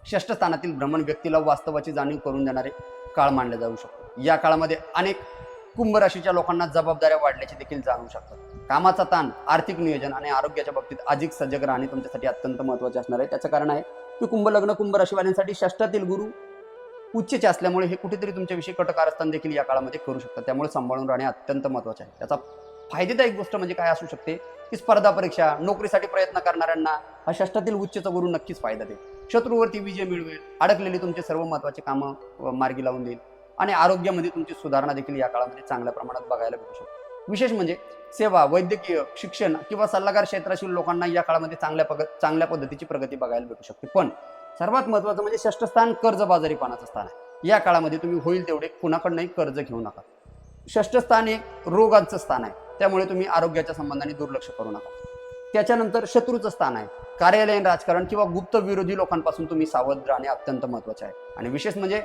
षष्ठ स्थानातील भ्रमण व्यक्तीला वास्तवाची जाणीव करून देणारे काळ मानले जाऊ शकतो. या काळामध्ये अनेक कुंभ राशीच्या लोकांना जबाबदाऱ्या वाढल्याचे देखील जाणवू शकतात. कामाचा ताण, आर्थिक नियोजन आणि आरोग्याच्या बाबतीत अधिक सजग राहणे तुमच्यासाठी अत्यंत महत्त्वाचे असणार आहे. त्याचं कारण आहे की कुंभ लग्न कुंभ राशीवाल्यांसाठी षष्ठातील गुरु उच्चचे असल्यामुळे हे कुठेतरी तुमच्याविषयी कटकारस्थान देखील या काळामध्ये करू शकतात. त्यामुळे सांभाळून राहणे अत्यंत महत्त्वाचे आहे. त्याचा फायदेदायक गोष्ट म्हणजे काय असू शकते की स्पर्धा परीक्षा, नोकरीसाठी प्रयत्न करणाऱ्यांना हा षष्ठातील उच्चचा गुरु नक्कीच फायदा देईल. शत्रूवरती विजय मिळवेल, अडकलेली तुमचे सर्व महत्त्वाचे कामं मार्गी लावून देईल आणि आरोग्यामध्ये तुमची सुधारणा देखील या काळामध्ये चांगल्या प्रमाणात बघायला भेटू शकते. विशेष म्हणजे सेवा, वैद्यकीय, शिक्षण किंवा सल्लागार क्षेत्रातील लोकांना या काळामध्ये चांगल्या पद्धतीची प्रगती बघायला भेटू शकते. पण सर्वात महत्त्वाचं म्हणजे षष्ठ स्थान कर्जबाजारीपणाचं स्थान आहे. या काळामध्ये तुम्ही होईल तेवढे कुणाकडनंही कर्ज घेऊ नका. षष्ठ स्थान हे रोगांचं स्थान आहे, त्यामुळे तुम्ही आरोग्याच्या संबंधाने दुर्लक्ष करू नका. त्याच्यानंतर शत्रूचं स्थान आहे. कार्यालयीन राजकारण किंवा गुप्त विरोधी लोकांपासून तुम्ही सावध राहणे अत्यंत महत्त्वाचे आहे. आणि विशेष म्हणजे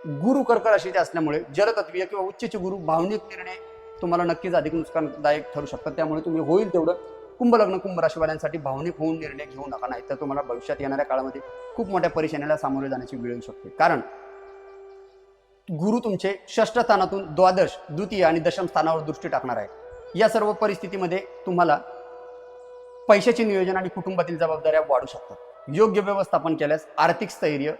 गुरु कर्क राशीचे असल्यामुळे जलतत्वीय किंवा उच्चचे गुरु भावनिक निर्णय तुम्हाला नक्कीच अधिक नुकसानदायक ठरू शकतात. त्यामुळे तुम्ही होईल तेवढं कुंभ लग्न कुंभ राशीवाल्यांसाठी भावनिक होऊन निर्णय घेऊ नका, नाही तर तुम्हाला भविष्यात येणाऱ्या काळामध्ये खूप मोठ्या परेशानीला सामोरे जाण्याची वेळ येऊ शकते. कारण गुरु तुमचे षष्ठ स्थानातून द्वादश, द्वितीय आणि दशम स्थानावर दृष्टी टाकणार आहे. या सर्व परिस्थितीमध्ये तुम्हाला पैशाचे नियोजन आणि कुटुंबातील जबाबदाऱ्या वाढू शकतात. योग्य व्यवस्थापन केल्यास आर्थिक स्थैर्य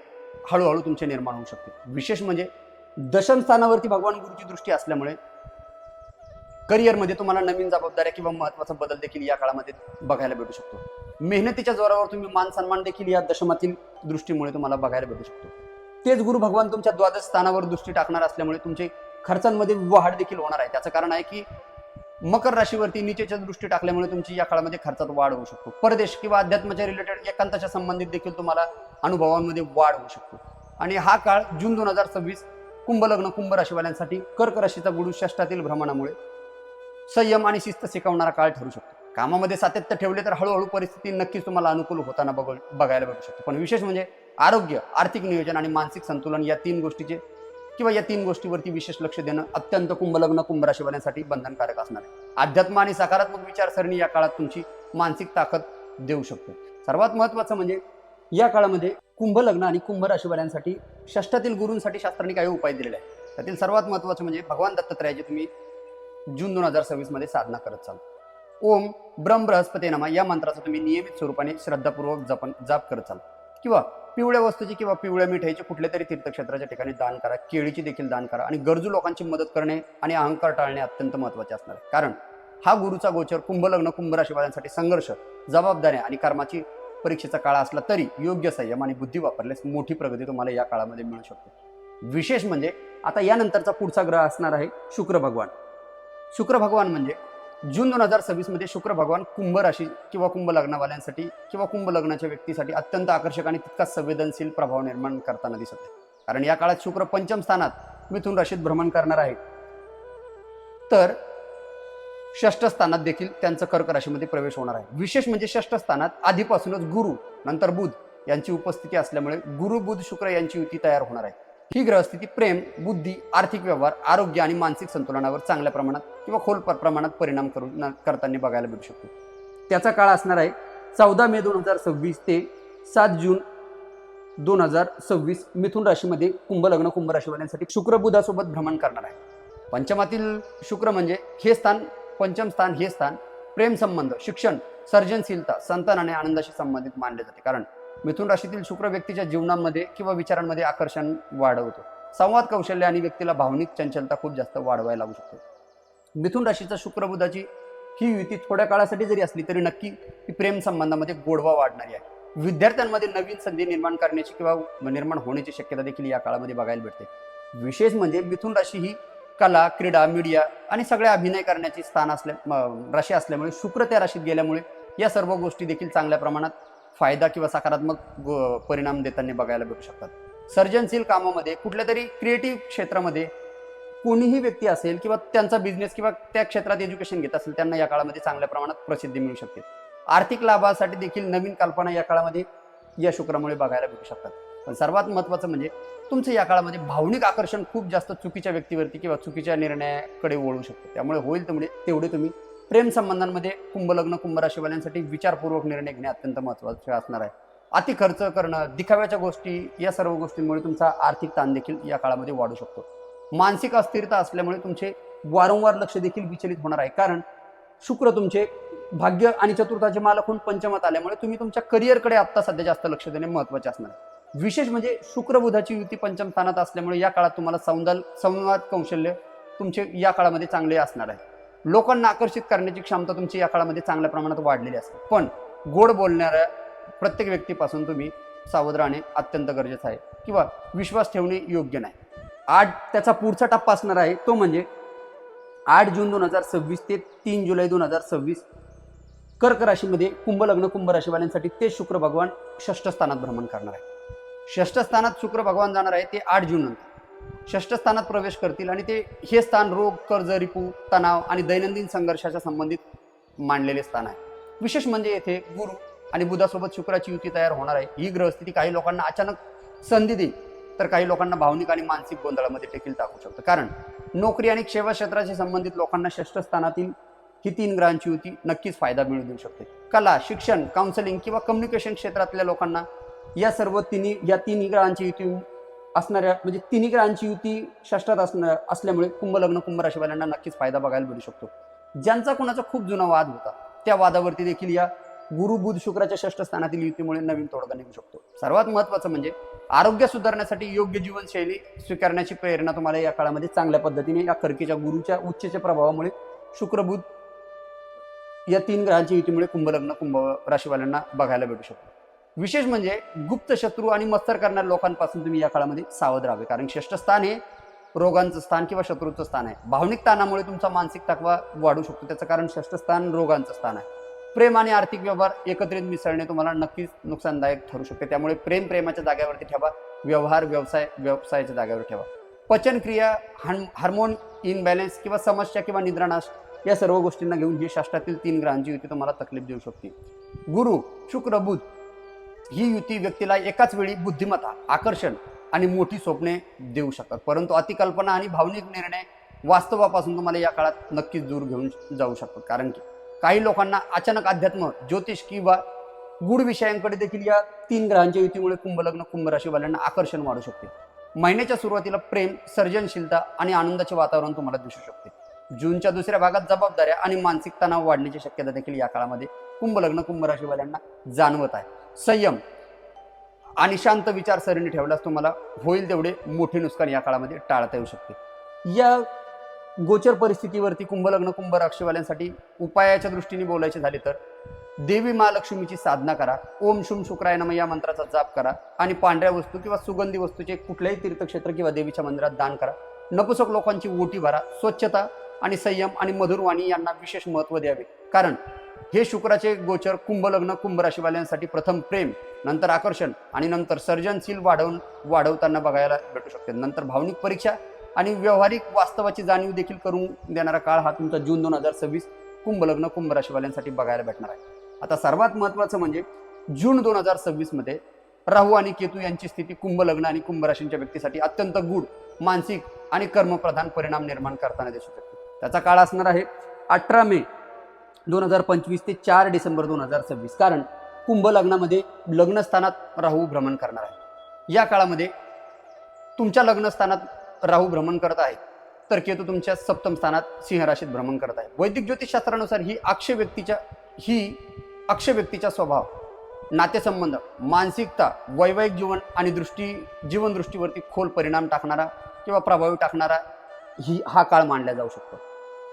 हळूहळू तुमचे निर्माण होऊ शकते. विशेष म्हणजे दशम स्थानावरती भगवान गुरुची दृष्टी असल्यामुळे करिअरमध्ये तुम्हाला नवीन जबाबदाऱ्या किंवा महत्त्वाचा बदल देखील या काळामध्ये बघायला भेटू शकतो. मेहनतीच्या जोरावर तुम्ही मान सन्मान देखील या दशमातील दृष्टीमुळे तुम्हाला बघायला भेटू शकतो. तेच गुरु भगवान तुमच्या द्वादश स्थानावर दृष्टी टाकणार असल्यामुळे तुमचे खर्चांमध्ये वाढ देखील होणार आहे. त्याचं कारण आहे की मकर राशीवरती नीचेच्या दृष्टी टाकल्यामुळे तुमची या काळामध्ये खर्चात वाढ होऊ शकतो. परदेश किंवा अध्यात्माच्या रिलेटेड एकांताच्या संबंधित देखील तुम्हाला अनुभवांमध्ये वाढ होऊ शकतो. आणि हा काळ जून 2026 कुंभ लग्न कुंभ राशीवाल्यांसाठी कर्क राशीचा गुरु षष्ठातील भ्रमणामुळे संयम आणि शिस्त शिकवणारा काळ ठरू शकतो. कामामध्ये सातत्य ठेवले तर हळूहळू परिस्थिती नक्कीच तुम्हाला अनुकूल होताना बघायला भेटू शकते. पण विशेष म्हणजे आरोग्य, आर्थिक नियोजन आणि मानसिक संतुलन या तीन गोष्टीवरती विशेष लक्ष देणं अत्यंत कुंभ लग्न कुंभ राशीवाल्यांसाठी बंधनकारक असणार आहे. अध्यात्म आणि सकारात्मक विचारसरणी या काळात तुमची मानसिक ताकद देऊ शकते. सर्वात महत्त्वाचं म्हणजे या काळामध्ये कुंभ लग्न आणि कुंभ राशीवाल्यांसाठी षष्ठातील गुरूंसाठी शास्त्रांनी काही उपाय दिलेले आहेत. त्यातील सर्वात महत्त्वाचं म्हणजे भगवान दत्तात्रयाची तुम्ही जून 2026 मध्ये साधना करत चाल. ओम ब्रह्म बृहस्पती नमः या मंत्राचा तुम्ही नियमित स्वरूपाने श्रद्धापूर्वक जाप करत चाल. किंवा पिवळ्या वस्तूची किंवा पिवळ्या मिठाईचे कुठल्या तरी तीर्थक्षेत्राच्या ठिकाणी दान करा. केळीची देखील दान करा. आणि गरजू लोकांची मदत करणे आणि अहंकार टाळणे अत्यंत महत्त्वाचे असणार आहे. कारण हा गुरुचा गोचर कुंभ लग्न कुंभ राशीवाल्यांसाठी संघर्ष, जबाबदाऱ्या आणि कर्माची परीक्षेचा काळ असला तरी योग्य संयम आणि बुद्धी वापरल्यास मोठी प्रगती तुम्हाला या काळामध्ये मिळू शकते. विशेष म्हणजे आता यानंतरचा पुढचा ग्रह असणार आहे शुक्र भगवान. शुक्र भगवान म्हणजे जून 2026 मध्ये शुक्र भगवान कुंभ राशी किंवा कुंभ लग्नवाल्यांसाठी किंवा कुंभ लग्नाच्या व्यक्तीसाठी अत्यंत आकर्षक आणि तितकाच संवेदनशील प्रभाव निर्माण करताना दिसत आहे. कारण या काळात शुक्र पंचम स्थानात मिथुन राशीत भ्रमण करणार आहे, तर षष्ठ स्थानात देखील त्यांचं कर्क राशीमध्ये प्रवेश होणार आहे. विशेष म्हणजे षष्ठ स्थानात आधीपासूनच गुरु नंतर बुध यांची उपस्थिती असल्यामुळे गुरु बुध शुक्र यांची युती तयार होणार आहे. ही ग्रहस्थिती प्रेम, बुद्धी, आर्थिक व्यवहार, आरोग्य आणि मानसिक संतुलनावर चांगल्या प्रमाणात किंवा खोल प्रमाणात परिणाम करताना बघायला भेटू शकतो. त्याचा काळ असणार आहे 14 मे 2026 ते 7 जून 2026 मिथुन राशीमध्ये कुंभ लग्न कुंभ राशीवाल्यांसाठी शुक्र बुधासोबत भ्रमण करणार आहे. पंचमातील शुक्र म्हणजे हे स्थान, पंचम स्थान हे स्थान प्रेम संबंध, शिक्षण, सर्जनशीलता, संतान आणि आनंदाशी संबंधित मानले जाते. कारण मिथुन राशीतील शुक्र व्यक्तीच्या जीवनामध्ये किंवा विचारांमध्ये आकर्षण वाढवतो, संवाद कौशल्य आणि व्यक्तीला भावनिक चंचलता खूप जास्त वाढवायला लागू शकते. मिथुन राशीचा शुक्र बुधाची ही युती थोड्या काळासाठी जरी असली तरी नक्की ही प्रेम संबंधामध्ये गोडवा वाढणारी आहे. विद्यार्थ्यांमध्ये नवीन संधी निर्माण करण्याची किंवा निर्माण होण्याची शक्यता देखील या काळामध्ये बघायला भेटते. विशेष म्हणजे मिथुन राशी ही कला, क्रीडा, मीडिया आणि सगळ्या अभिनय करण्याची राशी असल्यामुळे शुक्र त्या राशीत गेल्यामुळे या सर्व गोष्टी देखील चांगल्या प्रमाणात फायदा किंवा सकारात्मक परिणाम देताना बघायला भेटू शकतात. सर्जनशील कामामध्ये, कुठल्या तरी क्रिएटिव्ह क्षेत्रामध्ये कोणीही व्यक्ती असेल किंवा त्यांचा बिझनेस किंवा त्या क्षेत्रात एज्युकेशन घेत असेल त्यांना या काळामध्ये चांगल्या प्रमाणात प्रसिद्धी मिळू शकते. आर्थिक लाभासाठी देखील नवीन कल्पना या काळामध्ये या शुक्रामुळे बघायला भेटू शकतात. पण सर्वात महत्त्वाचं म्हणजे तुमचं या काळामध्ये भावनिक आकर्षण खूप जास्त चुकीच्या व्यक्तीवरती किंवा चुकीच्या निर्णयाकडे वळू शकते. त्यामुळे होईल तेवढे तुम्ही प्रेम संबंधांमध्ये कुंभ लग्न कुंभ राशीवाल्यांसाठी विचारपूर्वक निर्णय घेणे अत्यंत महत्त्वाचे असणार आहे. अति खर्च करणं, दिखाव्याच्या गोष्टी, या सर्व गोष्टींमुळे तुमचा आर्थिक ताण देखील या काळामध्ये वाढू शकतो. मानसिक अस्थिरता असल्यामुळे तुमचे वारंवार लक्ष देखील विचलित होणार आहे. कारण शुक्र तुमचे भाग्य आणि चतुर्थाचे मालक होऊन पंचमात आल्यामुळे तुम्ही तुमच्या करिअरकडे आता सध्या जास्त लक्ष देणे महत्त्वाचे असणार आहे. विशेष म्हणजे शुक्र बुधाची युती पंचम स्थानात असल्यामुळे या काळात तुम्हाला संवाद कौशल्य तुमचे या काळामध्ये चांगले असणार आहे. लोकांना आकर्षित करण्याची क्षमता तुमची या काळामध्ये चांगल्या प्रमाणात वाढलेली असते. पण गोड बोलणाऱ्या प्रत्येक व्यक्तीपासून तुम्ही सावध राहणे अत्यंत गरजेचं आहे किंवा विश्वास ठेवणे योग्य नाही. त्याचा पुढचा टप्पा असणार आहे तो म्हणजे 8 जून 2026 ते 3 जुलै 2026 कर्क राशीमध्ये कुंभ लग्न कुंभ राशीवाल्यांसाठी ते शुक्र भगवान षष्ठ स्थानात भ्रमण करणार आहे. षष्ठ स्थानात शुक्र भगवान जाणार आहे ते 8 जून नंतर षष्ठ स्थानात प्रवेश करतील आणि हे स्थान रोग, कर्ज, रिपू, तणाव आणि दैनंदिन संघर्षाच्या संबंधित मानलेले स्थान आहे. विशेष म्हणजे येथे गुरु आणि बुधासोबत शुक्राची युती तयार होणार आहे. ही ग्रहस्थिती काही लोकांना अचानक संधी देईल तर काही लोकांना भावनिक आणि मानसिक गोंधळामध्ये देखील टाकू शकतं. कारण नोकरी आणि सेवा क्षेत्राशी संबंधित लोकांना षष्ठ स्थानातील ही 3 ग्रहांची युती नक्कीच फायदा मिळवून देऊ शकते. कला, शिक्षण, काउन्सिलिंग किंवा कम्युनिकेशन क्षेत्रातल्या लोकांना या तिन्ही ग्रहांची युती असणाऱ्या म्हणजे तिन्ही ग्रहांची युती षष्ठात असल्यामुळे कुंभ लग्न कुंभ राशीवाल्यांना नक्कीच फायदा बघायला मिळू शकतो. ज्यांचा कोणाचा खूप जुना वाद होता त्या वादावरती देखील या गुरु बुध शुक्राच्या षष्ठ स्थानातील युतीमुळे नवीन तोडगा निघू शकतो. सर्वात महत्त्वाचं म्हणजे आरोग्य सुधारण्यासाठी योग्य जीवनशैली स्वीकारण्याची प्रेरणा तुम्हाला या काळामध्ये चांगल्या पद्धतीने या कर्कीच्या गुरुच्या उच्चच्या प्रभावामुळे शुक्र बुध या 3 ग्रहांच्या युतीमुळे कुंभ लग्न कुंभ राशीवाल्यांना बघायला भेटू शकतो. विशेष म्हणजे गुप्त शत्रू आणि मत्सर करणाऱ्या लोकांपासून तुम्ही या काळामध्ये सावध राहावे. कारण षष्ठ स्थान हे रोगांचं स्थान किंवा शत्रूचं स्थान आहे. भावनिक ताणामुळे तुमचा मानसिक थकवा वाढू शकतो. त्याचं कारण षष्ठ स्थान रोगांचं स्थान आहे. प्रेम आणि आर्थिक व्यवहार एकत्रित मिसळणे तुम्हाला नक्कीच नुकसानदायक ठरू शकते. त्यामुळे प्रेमाच्या जागेवरती ठेवा, व्यवहार व्यवसायाच्या जागेवर ठेवा. पचनक्रिया, हार्मोन इनबॅलन्स किंवा समस्या किंवा निद्रानाश या सर्व गोष्टींना घेऊन ही षष्ठातील 3 ग्रहांची युती तुम्हाला तकलीफ देऊ शकते. गुरु शुक्र बुध ही युती व्यक्तीला एकाच वेळी बुद्धिमत्ता, आकर्षण आणि मोठी स्वप्ने देऊ शकतात. परंतु अतिकल्पना आणि भावनिक निर्णय वास्तवापासून तुम्हाला या काळात नक्कीच दूर घेऊन जाऊ शकतात. कारण की काही लोकांना अचानक अध्यात्म, ज्योतिष किंवा गूढ विषयांकडे देखील या 3 ग्रहांच्या युतीमुळे कुंभ लग्न कुंभ राशीवाल्यांना आकर्षण वाढू शकते. महिन्याच्या सुरुवातीला प्रेम, सर्जनशीलता आणि आनंदाचे वातावरण तुम्हाला दिसू शकते. जूनच्या दुसऱ्या भागात जबाबदाऱ्या आणि मानसिक तणाव वाढण्याची शक्यता देखील या काळामध्ये कुंभ लग्न कुंभ राशीवाल्यांना जाणवत आहे. संयम आणि शांत विचारसरणी ठेवल्यास तुम्हाला होईल तेवढे मोठे नुकसान या काळामध्ये टाळता येऊ शकते. या गोचर परिस्थितीवरती कुंभ लग्न कुंभ राशीवाल्यांसाठी उपायाच्या दृष्टीने बोलायचे झाले तर देवी महालक्ष्मीची साधना करा, ओम शुम शुक्राय नमः या मंत्राचा जाप करा आणि पांढऱ्या वस्तू किंवा सुगंधी वस्तूचे कुठल्याही तीर्थक्षेत्र किंवा देवीच्या मंदिरात दान करा. नपुसक लोकांची ओटी भरा. स्वच्छता आणि संयम आणि मधुरवाणी यांना विशेष महत्त्व द्यावे. कारण हे शुक्राचे गोचर कुंभ लग्न कुंभ राशीवाल्यांसाठी प्रथम प्रेम, नंतर आकर्षण आणि नंतर सर्जनशील वाढवताना बघायला भेटू शकते. नंतर भावनिक परीक्षा आणि व्यावहारिक वास्तवाची जाणीव देखील करून देणारा काळ हा तुमचा जून 2026 कुंभ लग्न कुंभ राशीवाल्यांसाठी बघायला भेटणार आहे. आता सर्वात महत्त्वाचं म्हणजे जून 2026 मध्ये राहू आणि केतू यांची स्थिती कुंभ लग्न आणि कुंभ राशींच्या व्यक्तीसाठी अत्यंत गूढ, मानसिक आणि कर्मप्रधान परिणाम निर्माण करताना दिसू शकतो. त्याचा काळ असणार आहे 18 मे 2025 ते 4 डिसेंबर 2026. कारण कुंभ लग्नामध्ये लग्नस्थानात राहू भ्रमण करणार आहे। या काळामध्ये तुमच्या लग्नस्थानात राहू भ्रमण करत आहे, तर केतू तुमच्या सप्तम स्थानात सिंह राशीत भ्रमण करत आहे। वैदिक ज्योतिषशास्त्रानुसार ही अक्ष व्यक्तीचा स्वभाव, नातेसंबंध, मानसिकता, वैवाहिक जीवन आणि जीवनदृष्टीवरती खोल परिणाम टाकणारा किंवा प्रभावी टाकणारा हा काळ मानला जाऊ शकतो।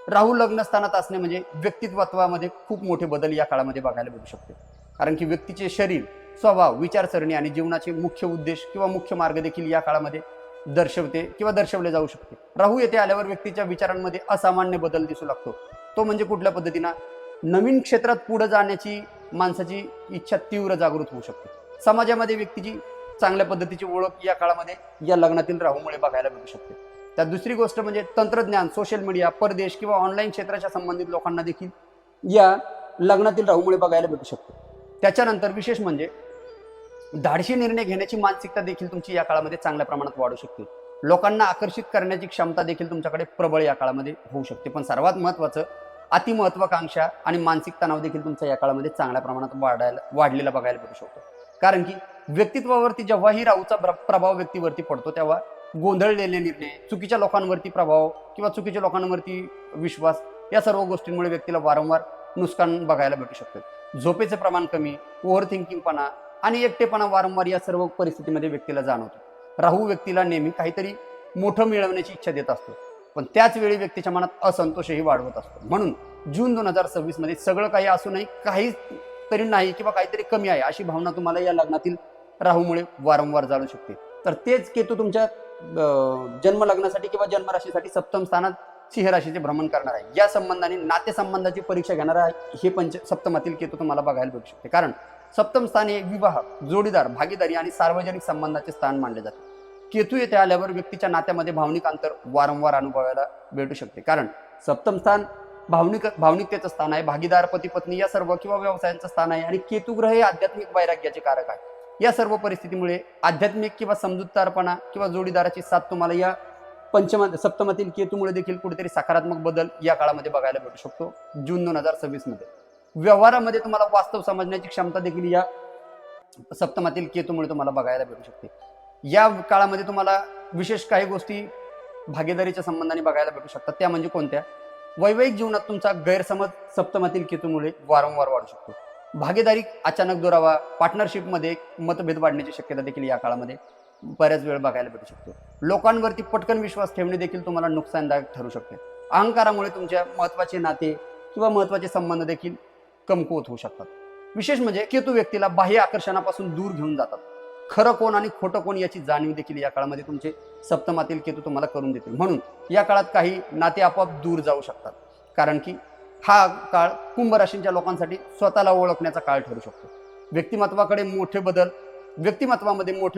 राहू लग्नस्थानात असणे म्हणजे व्यक्तित्वामध्ये खूप मोठे बदल या काळामध्ये बघायला भेटू शकते, कारण की व्यक्तीचे शरीर, स्वभाव, विचारसरणी आणि जीवनाचे मुख्य उद्देश किंवा मुख्य मार्ग देखील या काळामध्ये दर्शवते किंवा दर्शवले जाऊ शकते। राहू येथे आल्यावर व्यक्तीच्या विचारांमध्ये असामान्य बदल दिसू लागतो। तो म्हणजे कुठल्या पद्धतीनं नवीन क्षेत्रात पुढे जाण्याची माणसाची इच्छा तीव्र जागृत होऊ शकते। समाजामध्ये व्यक्तीची चांगल्या पद्धतीची ओळख या काळामध्ये या लग्नातील राहूमुळे बघायला मिळू शकते। त्यात दुसरी गोष्ट म्हणजे तंत्रज्ञान, सोशल मीडिया, परदेश किंवा ऑनलाईन क्षेत्राच्या संबंधित लोकांना देखील या लग्नातील राहूमुळे बघायला भेटू शकते। त्याच्यानंतर विशेष म्हणजे धाडशी निर्णय घेण्याची मानसिकता देखील तुमची या काळामध्ये चांगल्या प्रमाणात वाढू शकते। लोकांना आकर्षित करण्याची क्षमता देखील तुमच्याकडे प्रबळ या काळामध्ये होऊ शकते। पण सर्वात महत्त्वाचं, अतिमहत्वाकांक्षा आणि मानसिक तणाव देखील तुमच्या या काळामध्ये चांगल्या प्रमाणात वाढलेला बघायला भेटू शकतो, कारण की व्यक्तित्वावरती जेव्हाही राहूचा प्रभाव व्यक्तीवरती पडतो तेव्हा गोंधळलेले निर्णय, चुकीच्या लोकांवरती प्रभाव किंवा चुकीच्या लोकांवरती विश्वास, या सर्व गोष्टींमुळे व्यक्तीला वारंवार नुकसान बघायला भेटू शकते। झोपेचे प्रमाण कमी, ओव्हर थिंकिंगपणा आणि एकटेपणा वारंवार या सर्व परिस्थितीमध्ये व्यक्तीला जाणवतो। राहू व्यक्तीला नेहमी काहीतरी मोठं मिळवण्याची इच्छा देत असतो, पण त्याच वेळी व्यक्तीच्या मनात असंतोषही वाढवत असतो। म्हणून जून 2026 मध्ये सगळं काही असूनही काही तरी नाही किंवा काहीतरी कमी आहे अशी भावना तुम्हाला या लग्नातील राहूमुळे वारंवार जाणू शकते। तर तेच केतू तुमच्या जन्म लग्नासाठी किंवा जन्मराशीसाठी सप्तम स्थानात सिंह राशीचे भ्रमण करणार आहे। या संबंधाने नातेसंबंधाची परीक्षा घेणार आहे हे सप्तमातील केतू तुम्हाला बघायला भेटू शकते, कारण सप्तम स्थान हे विवाह, जोडीदार, भागीदारी आणि सार्वजनिक संबंधाचे स्थान मानले जाते। केतू येथे आल्यावर व्यक्तीच्या नात्यामध्ये भावनिक अंतर वारंवार अनुभवायला भेटू शकते, कारण सप्तम स्थान भावनिकतेचं स्थान आहे, भागीदार, पती पत्नी या सर्व किंवा व्यवसायांचं स्थान आहे, आणि केतू ग्रह हे आध्यात्मिक वैराग्याचे कारक आहे। या सर्व परिस्थितीमुळे आध्यात्मिक किंवा समजूतदारपणा किंवा जोडीदाराची साथ तुम्हाला या सप्तमातील केतूमुळे देखील कुठेतरी सकारात्मक बदल या काळामध्ये बघायला भेटू शकतो। जून 2026 मध्ये व्यवहारामध्ये तुम्हाला वास्तव समजण्याची क्षमता देखील या सप्तमातील केतूमुळे तुम्हाला बघायला भेटू शकते। या काळामध्ये तुम्हाला विशेष काही गोष्टी भागीदारीच्या संबंधाने बघायला भेटू शकतात। त्या म्हणजे कोणत्या? वैवाहिक जीवनात तुमचा गैरसमज सप्तमातील केतूमुळे वारंवार वाढू शकतो। भागीदारी अचानक दुरावा, पार्टनरशिपमध्ये मतभेद वाढण्याची शक्यता देखील या काळामध्ये बऱ्याच वेळ बघायला भेटू शकतो। लोकांवरती पटकन विश्वास ठेवणे देखील तुम्हाला नुकसानदायक ठरू शकते। अहंकारामुळे तुमच्या महत्त्वाचे नाते किंवा महत्त्वाचे संबंध देखील कमकुवत होऊ शकतात। विशेष म्हणजे केतू व्यक्तीला बाह्य आकर्षणापासून दूर घेऊन जातात। खरं कोण आणि खोटं कोण याची जाणीव देखील या काळामध्ये तुमचे सप्तमातील केतू तुम्हाला करून देतील। म्हणून या काळात काही नाते आपोआप दूर जाऊ शकतात, कारण की हा काळ कुंभ राशींच्या लोकांसाठी स्वतःला ओळखण्याचा काळ ठरू शकतो। व्यक्तिमत्वामध्ये मोठे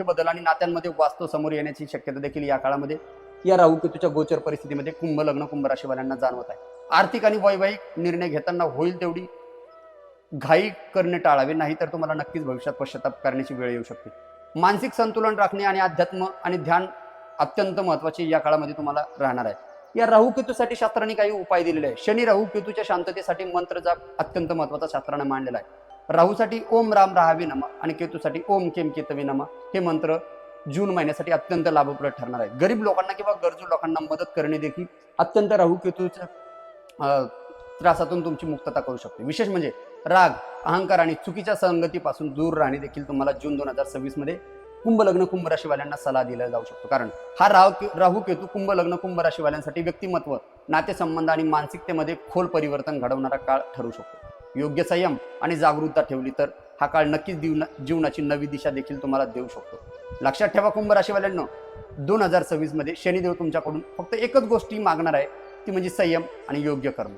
बदल आणि नात्यांमध्ये वास्तव समोर येण्याची शक्यता देखील या काळामध्ये या राहू केतूच्या गोचर परिस्थितीमध्ये कुंभ राशीवाल्यांना जाणवत आहे। आर्थिक आणि वैवाहिक निर्णय घेताना होईल तेवढी घाई करणे टाळावे, नाही तर तुम्हाला नक्कीच भविष्यात पश्चाताप करण्याची वेळ येऊ शकते। मानसिक संतुलन राखणे आणि अध्यात्म आणि ध्यान अत्यंत महत्त्वाचे या काळामध्ये तुम्हाला राहणार आहे। या राहू केतूसाठी शास्त्राने काही उपाय दिलेले आहे। शनी राहू केतूच्या शांततेसाठी मंत्र जाप अत्यंत महत्त्वाचा शास्त्राने मांडलेला आहे। राहूसाठी ओम राम राहावे नमः आणि केतूसाठी ओम केम केतवे नमः हे मंत्र जून महिन्यासाठी अत्यंत लाभप्रद ठरणार आहे। गरीब लोकांना किंवा गरजू लोकांना मदत करणे देखील अत्यंत राहू केतूच्या त्रासातून तुमची मुक्तता करू शकते। विशेष म्हणजे राग, अहंकार आणि चुकीच्या संगतीपासून दूर राहणे देखील तुम्हाला जून 2026 मध्ये कुंभ राशीवाल्यांना सल्ला दिला जाऊ शकतो, कारण हा राहू केतू कुंभ राशीवाल्यांसाठी व्यक्तिमत्व, नातेसंबंध आणि मानसिकतेमध्ये खोल परिवर्तन घडवणारा काळ ठरू शकतो। योग्य संयम आणि जागरूकता ठेवली तर हा काळ नक्कीच जीवनाची नवी दिशा देखील तुम्हाला देऊ शकतो। लक्षात ठेवा कुंभ राशीवाल्यांनो, 2026 मध्ये शनिदेव तुमच्याकडून फक्त एकच गोष्टी मागणार आहे, ती म्हणजे संयम आणि योग्य कर्म,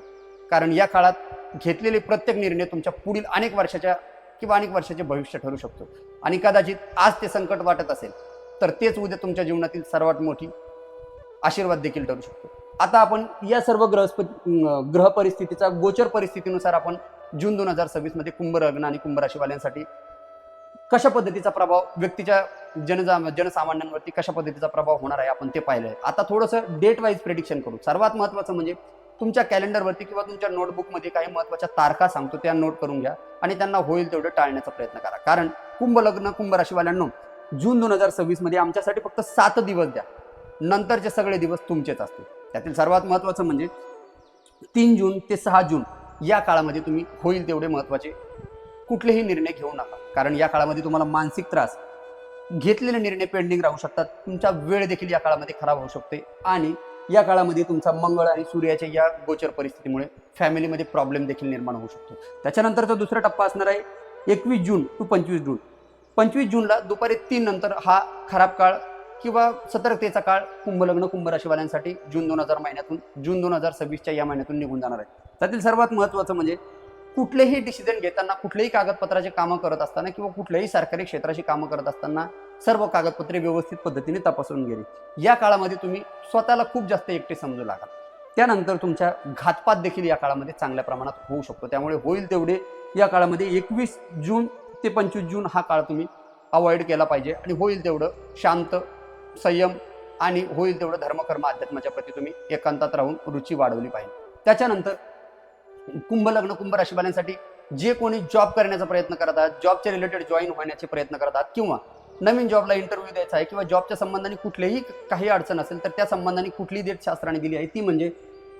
कारण या काळात घेतलेले प्रत्येक निर्णय तुमच्या पुढील अनेक वर्षाचे भविष्य ठरू शकतो। आणि कदाचित आज ते संकट वाटत असेल तर तेच उद्या तुमच्या जीवनातील सर्वात मोठी आशीर्वाद देखील ठरू शकतो। आता आपण या सर्व ग्रह परिस्थितीचा गोचर परिस्थितीनुसार आपण जून 2026 मध्ये कुंभ लग्न आणि कुंभ राशीवाल्यांसाठी कशा पद्धतीचा प्रभाव व्यक्तीच्या जनसामान्यांवरती कशा पद्धतीचा प्रभाव होणार आहे आपण ते पाहिलं आहे। आता थोडंसं डेट वाईज प्रेडिक्शन करू। सर्वात महत्त्वाचं म्हणजे तुमच्या कॅलेंडरवरती किंवा तुमच्या नोटबुकमध्ये काही महत्त्वाच्या तारखा सांगतो त्या नोट करून घ्या आणि त्यांना होईल तेवढं टाळण्याचा प्रयत्न करा. कारण कुंभ लग्न कुंभ राशीवाल्यांनो, जून 2026 मध्ये आमच्यासाठी फक्त 7 दिवस द्या, नंतरचे सगळे दिवस तुमचेच असतील. त्यातील सर्वात महत्त्वाचं म्हणजे 3 जून ते 6 जून या काळामध्ये तुम्ही होईल तेवढे महत्त्वाचे कुठलेही निर्णय घेऊ नका. कारण या काळामध्ये तुम्हाला मानसिक त्रास, घेतलेले निर्णय पेंडिंग राहू शकतात, तुमचा वेळ देखील या काळामध्ये खराब होऊ शकते आणि या काळामध्ये तुमचा मंगळ आणि सूर्याच्या या गोचर परिस्थितीमुळे फॅमिलीमध्ये प्रॉब्लेम देखील निर्माण होऊ शकतो. त्याच्यानंतरचा दुसरा टप्पा असणार आहे 21 जून टू 25 जून. 25 जूनला दुपारी 3 नंतर हा खराब काळ किंवा सतर्कतेचा काळ कुंभ लग्न कुंभ राशीवाल्यांसाठी जून 2026च्या या महिन्यातून निघून जाणार आहे. त्यातील सर्वात महत्त्वाचं म्हणजे कुठलेही डिसिजन घेताना, कुठलेही कागदपत्राचे कामं करत असताना किंवा कुठल्याही सरकारी क्षेत्राची कामं करत असताना सर्व कागदपत्रे व्यवस्थित पद्धतीने तपासून घ्यावी. या काळामध्ये तुम्ही स्वतःला खूप जास्त एकटे समजू लागाल. त्यानंतर तुमच्या घातपात देखील या काळामध्ये चांगल्या प्रमाणात होऊ शकतो. त्यामुळे होईल तेवढे या काळामध्ये 21 जून ते 25 जून हा काळ तुम्ही अवॉइड केला पाहिजे आणि होईल तेवढं शांत, संयम आणि होईल तेवढं धर्मकर्म अध्यात्माच्या प्रती तुम्ही एकांतात राहून रुची वाढवली पाहिजे. त्याच्यानंतर कुंभ लग्न कुंभ राशीवाल्यांसाठी जे कोणी जॉब करण्याचा प्रयत्न करत आहेत, जॉबच्या रिलेटेड जॉईन होण्याचे प्रयत्न करतात किंवा नवीन जॉबला इंटरव्ह्यू द्यायचा आहे किंवा जॉबच्या संबंधाने कुठलीही काही अडचण असेल तर त्या संबंधाने कुठली डेट शास्त्राने दिली आहे ती म्हणजे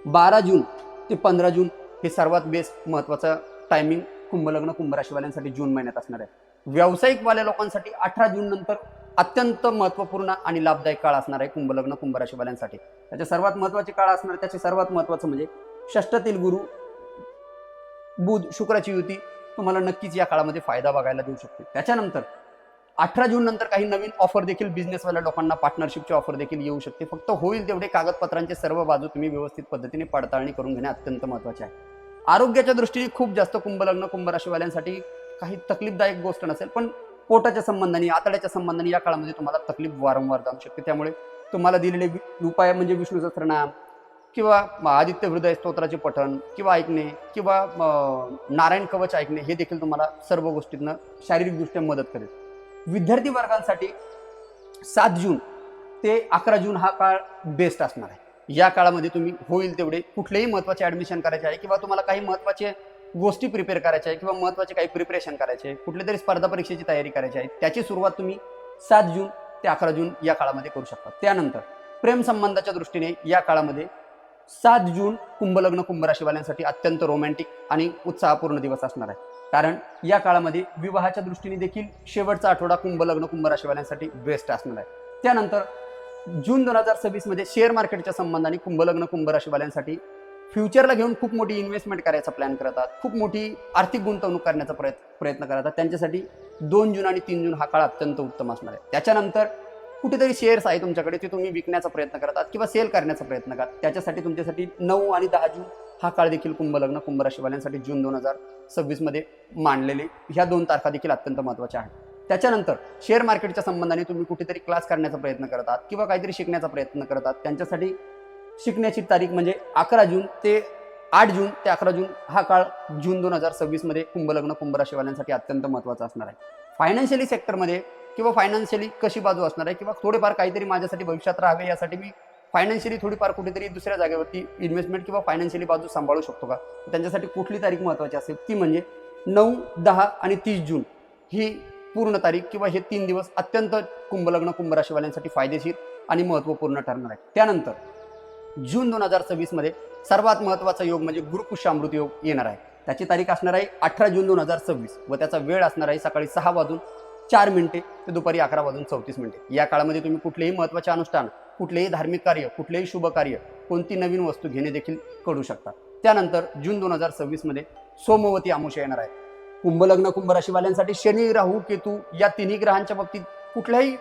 12 जून ते 15 जून हे सर्वात बेस्ट महत्त्वाचं टायमिंग कुंभ लग्न कुंभ राशीवाल्यांसाठी जून महिन्यात असणार आहे. व्यावसायिकवाल्या लोकांसाठी 18 जून नंतर अत्यंत महत्त्वपूर्ण आणि लाभदायक काळ असणार आहे कुंभ लग्न कुंभ राशीवाल्यांसाठी. त्याचे सर्वात महत्त्वाचे काळ असणार, त्याचे सर्वात महत्त्वाचं म्हणजे षष्ठातील गुरु बुध शुक्राची युती तुम्हाला नक्कीच या काळामध्ये फायदा बघायला देऊ शकते. त्याच्यानंतर 18 जून नंतर काही नवीन ऑफर देखील बिझनेसवाल्या लोकांना पार्टनरशिपची ऑफर देखील येऊ शकते. फक्त होईल तेवढे कागदपत्रांचे सर्व बाजू तुम्ही व्यवस्थित पद्धतीने पडताळणी करून घेणे अत्यंत महत्त्वाचे आहे. आरोग्याच्या दृष्टीने खूप जास्त कुंभ लग्न कुंभ राशीवाल्यांसाठी काही तकलीफदायक गोष्ट नसेल, पण पोटाच्या संबंधाने, आतड्याच्या संबंधाने या काळामध्ये तुम्हाला तकलीफ वारंवार जाणू शकते. त्यामुळे तुम्हाला दिलेले उपाय म्हणजे विष्णू सहस्त्रनाम किंवा आदित्य हृदय स्तोत्राचे पठण किंवा ऐकणे किंवा नारायण कवच ऐकणे हे देखील तुम्हाला सर्व गोष्टींना शारीरिकदृष्ट्या मदत करेल. विद्यार्थी वर्गांसाठी 7 जून ते 11 जून हा काळ बेस्ट असणार आहे. या काळामध्ये तुम्ही होईल तेवढे कुठलेही महत्त्वाचे ॲडमिशन करायचे आहे किंवा तुम्हाला काही महत्त्वाचे गोष्टी प्रिपेअर करायच्या आहे किंवा महत्त्वाचे काही प्रिपरेशन करायचे आहे, कुठल्या तरी स्पर्धा परीक्षेची तयारी करायची आहे, त्याची सुरुवात तुम्ही 7 जून ते 11 जून या काळामध्ये करू शकता. त्यानंतर प्रेम संबंधाच्या दृष्टीने या काळामध्ये 7 जून कुंभ लग्न कुंभ राशीवाल्यांसाठी अत्यंत रोमॅन्टिक आणि उत्साहपूर्ण दिवस असणार आहे. कारण या काळामध्ये विवाहाच्या दृष्टीने देखील शेवटचा आठवडा कुंभ लग्न कुंभ राशीवाल्यांसाठी बेस्ट असणार आहे. त्यानंतर जून 2026 मध्ये शेअर मार्केटच्या संबंधाने कुंभ लग्न कुंभ राशीवाल्यांसाठी फ्युचरला घेऊन खूप मोठी इन्व्हेस्टमेंट करायचा प्लॅन करतात, खूप मोठी आर्थिक गुंतवणूक करण्याचा प्रयत्न करतात, त्यांच्यासाठी 2 जून आणि 3 जून हा काळ अत्यंत उत्तम असणार आहे. त्याच्यानंतर कुठेतरी शेअर्स आहे तुमच्याकडे ते तुम्ही विकण्याचा प्रयत्न करतात किंवा सेल करण्याचा प्रयत्न करतात, त्याच्यासाठी तुमच्यासाठी 9 आणि 10 जून हा काळ देखील कुंभ लग्न कुंभ राशीवाल्यांसाठी जून 2026 मध्ये मांडलेले ह्या 2 तारखा देखील अत्यंत महत्त्वाच्या आहेत. त्याच्यानंतर शेअर मार्केटच्या संबंधाने तुम्ही कुठेतरी क्लास करण्याचा प्रयत्न करतात किंवा काहीतरी शिकण्याचा प्रयत्न करतात, त्यांच्यासाठी शिकण्याची तारीख म्हणजे 11 जून ते 8 जून ते 11 जून हा काळ जून 2026 मध्ये कुंभ लग्न कुंभ राशीवाल्यांसाठी अत्यंत महत्त्वाचा असणार आहे. फायनान्शियली सेक्टरमध्ये किंवा फायनान्शियली कशी बाजू असणार आहे किंवा थोडेफार काहीतरी माझ्यासाठी भविष्यात राहावे यासाठी मी फायनान्शियली थोडीफार कुठेतरी दुसऱ्या जागेवरती इन्व्हेस्टमेंट किंवा फायनान्शियली बाजू सांभाळू शकतो का, त्यांच्यासाठी कुठली तारीख महत्त्वाची असेल ती म्हणजे 9, 10 आणि 30 जून ही पूर्ण तारीख किंवा हे 3 दिवस अत्यंत कुंभ लग्न कुंभ राशीवाल्यांसाठी फायदेशीर आणि महत्त्वपूर्ण ठरणार आहे. त्यानंतर जून 2026 मध्ये सर्वात महत्त्वाचा योग म्हणजे गुरुपुष्यामृत योग येणार आहे. त्याची तारीख असणार आहे 18 जून 2026 व त्याचा वेळ असणार आहे सकाळी 6:04 ते दुपारी 11:34. या काळामध्ये तुम्ही कुठलेही महत्त्वाचे अनुष्ठान, कुठलेही धार्मिक कार्य, कुठलेही शुभ कार्य, कोणती नवीन वस्तू घेणे देखील करू शकता. त्यानंतर जून 2026 मध्ये सोमवती अमावस्या येणार आहे. कुंभ लग्न कुंभ राशीवाल्यांसाठी शनी राहू केतू या तिन्ही ग्रहांच्या बाबतीत कुठल्याही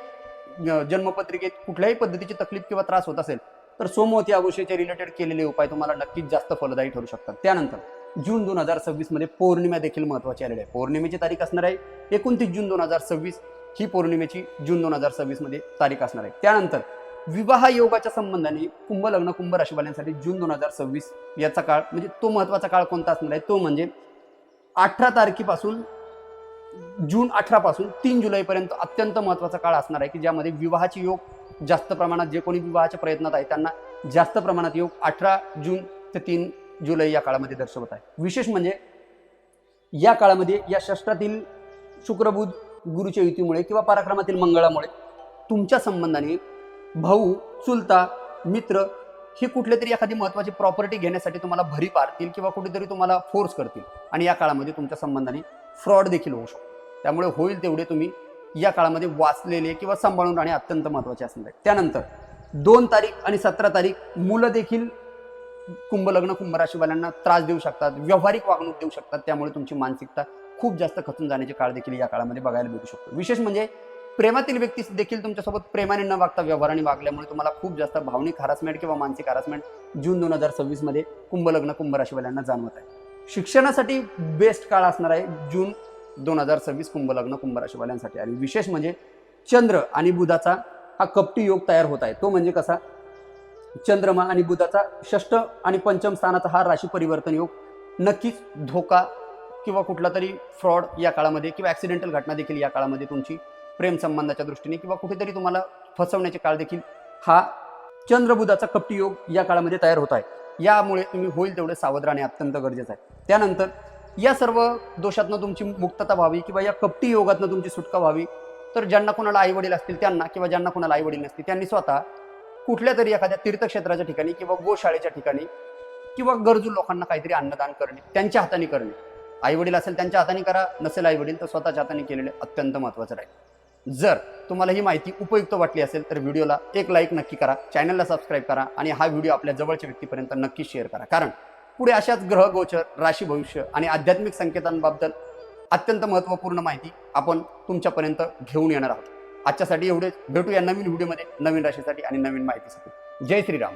जन्मपत्रिकेत कुठल्याही पद्धतीची तकलीफ किंवा त्रास होत असेल तर सोमवती अमावस्येचे रिलेटेड केलेले उपाय तुम्हाला नक्कीच जास्त फलदायी ठरू शकतात. त्यानंतर जून 2026 मध्ये पौर्णिमा देखील महत्त्वाची आलेली आहे. पौर्णिमेची तारीख असणार आहे 29 जून 2026 ही पौर्णिमेची जून 2026 मध्ये तारीख असणार आहे. त्यानंतर विवाह योगाच्या संबंधाने कुंभ लग्न कुंभ राशीवाल्यांसाठी जून 2026 याचा काळ म्हणजे तो महत्त्वाचा काळ कोणता असणार आहे तो म्हणजे 18 तारखेपासून जून 18 पासून 3 जुलैपर्यंत अत्यंत महत्त्वाचा काळ असणार आहे की ज्यामध्ये विवाहाचे योग जास्त प्रमाणात, जे कोणी विवाहाच्या प्रयत्नात आहे त्यांना जास्त प्रमाणात योग 18 जून ते 3 जुलै या काळामध्ये दर्शवत आहे। विशेष म्हणजे या काळामध्ये या षष्ठातील शुक्र बुध गुरुच्या युतीमुळे किंवा पराक्रमातील मंगळामुळे तुमच्या संबंधाने भाऊ, चुलता, मित्र ही कुठले तरी एखादी महत्त्वाची प्रॉपर्टी घेण्यासाठी तुम्हाला भरी पाडतील किंवा कुठेतरी तुम्हाला फोर्स करतील आणि या काळामध्ये तुमच्या संबंधाने फ्रॉड देखील होऊ शकतो। त्यामुळे होईल तेवढे तुम्ही या काळामध्ये वाचलेले किंवा सांभाळून राहणे अत्यंत महत्त्वाचे असणार आहे। त्यानंतर 2 तारीख आणि 17 तारीख मुलं देखील कुंभ लग्न कुंभ राशीवाल्यांना त्रास देऊ शकतात, व्यावहारिक वागणूक देऊ शकतात। त्यामुळे तुमची मानसिकता खूप जास्त खचून जाण्याचे काळ देखील या काळामध्ये बघायला भेटू शकतो। विशेष म्हणजे प्रेमातील व्यक्ती देखील तुमच्यासोबत प्रेमाने न वागता व्यवहाराने वागल्यामुळे तुम्हाला खूप जास्त भावनिक हॅरासमेंट किंवा मानसिक हॅरासमेंट जून 2026 मध्ये कुंभ लग्न कुंभ राशीवाल्यांना जाणवत आहे। शिक्षणासाठी बेस्ट काळ असणार आहे जून 2026 कुंभ लग्न कुंभ राशीवाल्यांसाठी। आणि विशेष म्हणजे चंद्र आणि बुधाचा हा कपटी योग तयार होत आहे। तो म्हणजे कसा, चंद्रमा आणि बुधाचा षष्ठ आणि पंचम स्थानाचा हा राशी परिवर्तन योग नक्कीच धोका किंवा कुठला तरी फ्रॉड या काळामध्ये किंवा ऍक्सिडेंटल घटना देखील या काळामध्ये तुमची प्रेम संबंधाच्या दृष्टीने किंवा कुठेतरी तुम्हाला फसवण्याचे काळ देखील हा चंद्रबुधाचा कपटी योग या काळामध्ये तयार होत आहे। यामुळे तुम्ही होईल तेवढे सावध राहणे अत्यंत गरजेचं आहे। त्यानंतर या सर्व दोषातनं तुमची मुक्तता व्हावी किंवा या कपटी योगातनं तुमची सुटका व्हावी तर ज्यांना कोणाला आई वडील असतील त्यांना किंवा ज्यांना कोणाला आई वडील नसतील त्यांनी स्वतः कुठल्या तरी एखाद्या तीर्थक्षेत्राच्या ठिकाणी किंवा गोशाळेच्या ठिकाणी किंवा गरजू लोकांना काहीतरी अन्नदान करणे, त्यांच्या हाताने करणे। आई वडील असेल त्यांच्या हाताने करा, नसेल आई वडील तर स्वतःच्या हाताने केलेले अत्यंत महत्त्वाचं राहील। जर तुम्हाला ही माहिती उपयुक्त वाटली असेल तर व्हिडिओला एक लाईक नक्की करा, चॅनलला सबस्क्राईब करा आणि हा व्हिडिओ आपल्या जवळच्या व्यक्तीपर्यंत नक्की शेअर करा। कारण पुढे अशाच ग्रह गोचर, राशी भविष्य आणि आध्यात्मिक संकेतांबाबत अत्यंत महत्त्वपूर्ण माहिती आपण तुमच्यापर्यंत घेऊन येणार आहोत। आजच्यासाठी एवढेच, भेटूया नवीन व्हिडिओमध्ये नवीन राशीसाठी आणि नवीन माहितीसाठी। जय श्रीराम।